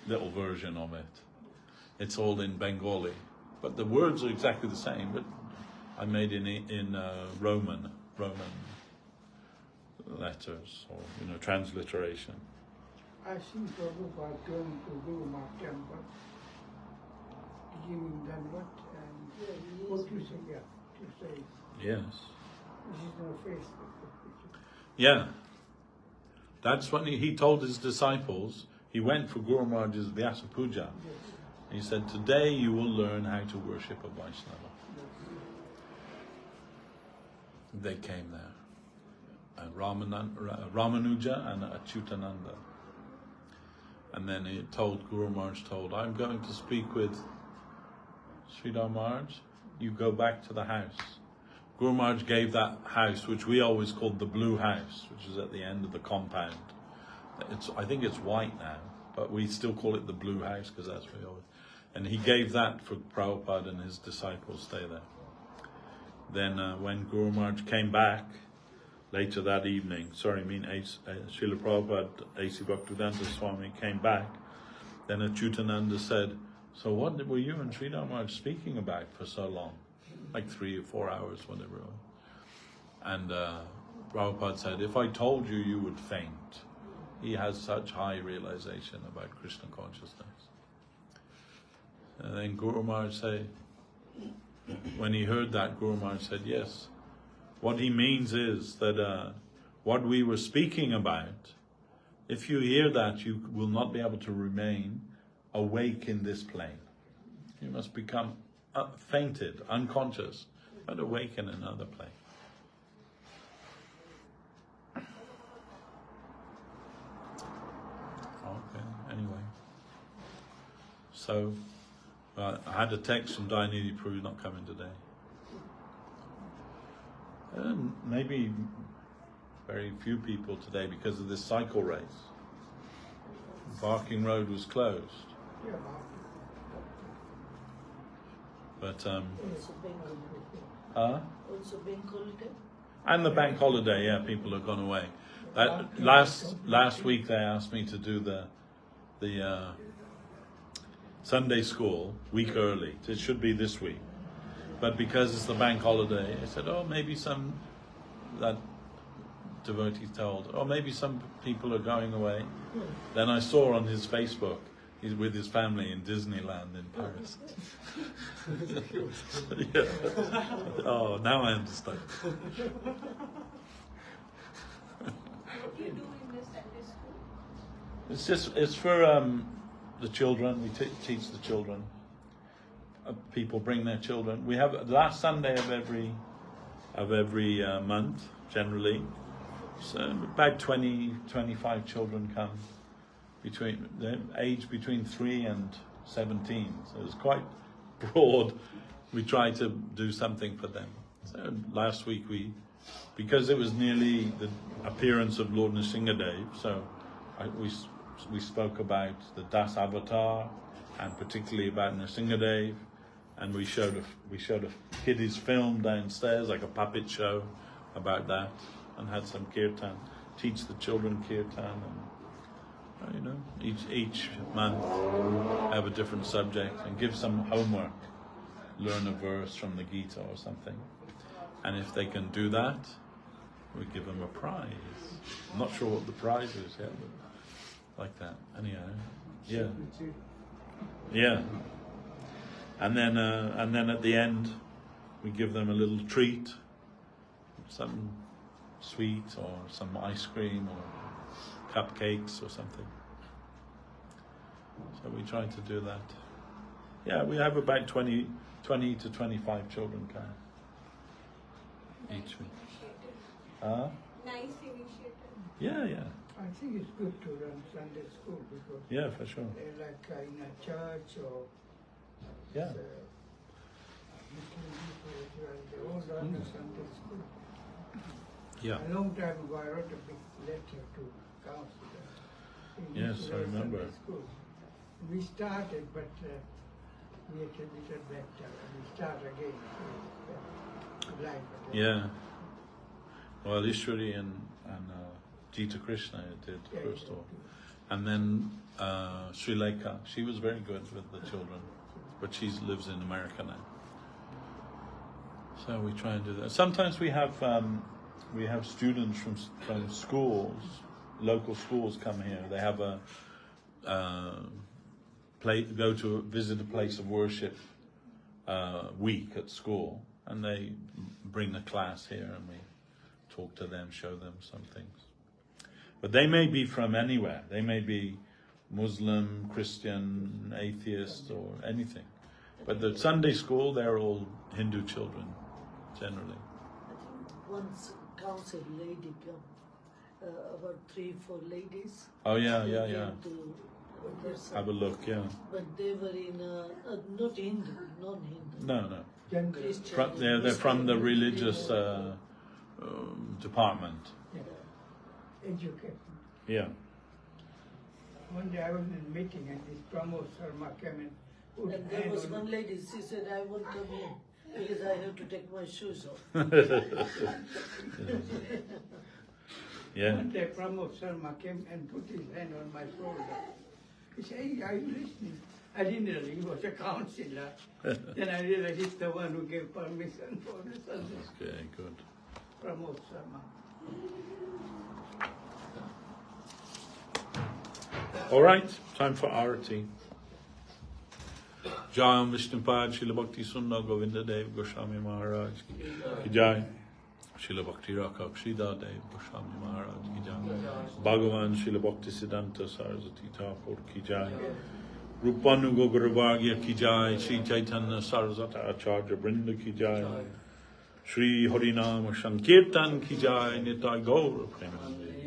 little version of it. It's all in Bengali, but the words are exactly the same. But I made it in Roman letters, or transliteration. I see Prabhupada going to Guru Maharaj temple, giving Danvat, and what to say, Yes. This is no Facebook. Yeah. That's when he told his disciples, he went for Guru Maharaj's Vyasa Puja. He said, today you will learn how to worship a Vaishnava. They came there. Ramanuja and Achyutananda. And then Guru Maharaj told, I'm going to speak with Sridhar Maharaj. You go back to the house. Guru Maharaj gave that house, which we always called the blue house, which is at the end of the compound. I think it's white now, but we still call it the blue house because that's where we always. And he gave that for Prabhupada and his disciples stay there. Then when Guru Maharaj came back later that evening, Srila Prabhupada, A.C. Bhaktivedanta Swami came back, then Achyutananda said, so what were you and Sridhar Maharaj speaking about for so long? Like 3 or 4 hours, whatever it was. And Prabhupada said, if I told you, you would faint. He has such high realization about Krishna consciousness. And then Guru Maharaj said, when he heard that, Guru Maharaj said, yes. What he means is that what we were speaking about, if you hear that, you will not be able to remain awake in this plane. You must become fainted, unconscious, but awaken in another place. Okay, anyway. So, I had a text from Dainidhi Prabhu not coming today. Maybe very few people today because of this cycle race. Barking Road was closed. Yeah, But Also bank holiday. Also bank holiday. and the bank holiday, yeah, people have gone away. Last week they asked me to do the Sunday school week early. It should be this week, but because it's the bank holiday, I said, oh, maybe that devotee told, oh, maybe some people are going away. Then I saw on his Facebook, he's with his family in Disneyland in Paris. Yeah. Oh, now I understand. What do you do in the Sunday school? It's for the children. We teach the children. People bring their children. We have the last Sunday of every month generally. So about 20, 25 children come age between 3 and 17. So it's quite broad. We try to do something for them. So last week because it was nearly the appearance of Lord Nrsingadev, so we spoke about the Das Avatar and particularly about Nrsingadev, and we showed a kiddies film downstairs, like a puppet show about that, and had some kirtan, teach the children kirtan, and each month have a different subject and give some homework, learn a verse from the Gita or something, and if they can do that, we give them a prize. I'm not sure what the prize is yet, but like that. Anyhow, yeah. And then at the end, we give them a little treat, some sweet or some ice cream or cupcakes or something. So we try to do that. Yeah, we have about 20 to 25 children come each week. Nice initiative. Yeah. I think it's good to run Sunday school because Yeah, for sure. like in a church or Yeah. Muslim people as well, they all run a Sunday school. Yeah. A long time ago, I wrote a big letter to council. Yes, I remember. School. We started, but we had a little better, and we start again. So life again. Yeah. Well, Ishwari and Jita Krishna did first of all. And then Srila, she was very good with the children, but she lives in America now. So we try and do that. Sometimes we have students from schools, local schools come here. They have go to visit a place of worship week at school, and they bring the class here, and we talk to them, show them some things. But they may be from anywhere. They may be Muslim, Christian, atheist, or anything. But the Sunday school, they're all Hindu children, generally. I think once council lady come, about 3-4 ladies. Oh yeah. came to Have a look, yeah. But they were in not Hindu, non-Hindu. No. Christian. They're from the religious department. Education. Yeah. One day I was in a meeting and this Pramod Sharma came and put And there hand was on one lady, she said, I won't come in because I have to take my shoes off. Yeah. One day Pramod Sharma came and put his hand on my shoulder. He said, hey, are you listening? I didn't realize he was a councillor. Then I realized he's the one who gave permission for the Sunday. Okay, good. Pramod Sharma. All right, time for Arati. Jai Vishnupad, Srila Bhakti Sundar Govinda Dev Goswami Maharaj ki Jai. Srila Bhakti Rakshak Sridhar Dev Goswami Maharaj ki Jai. Bhagavan Srila Bhakti Siddhanta Saraswati Thakur ki Jai. Rupanuga Guruvagya ki jai, Sri Chaitanya Saraswati Acharya Brinda ki jai, Sri Harinama Sankirtan ki jai, Nitai Gaura Premanande.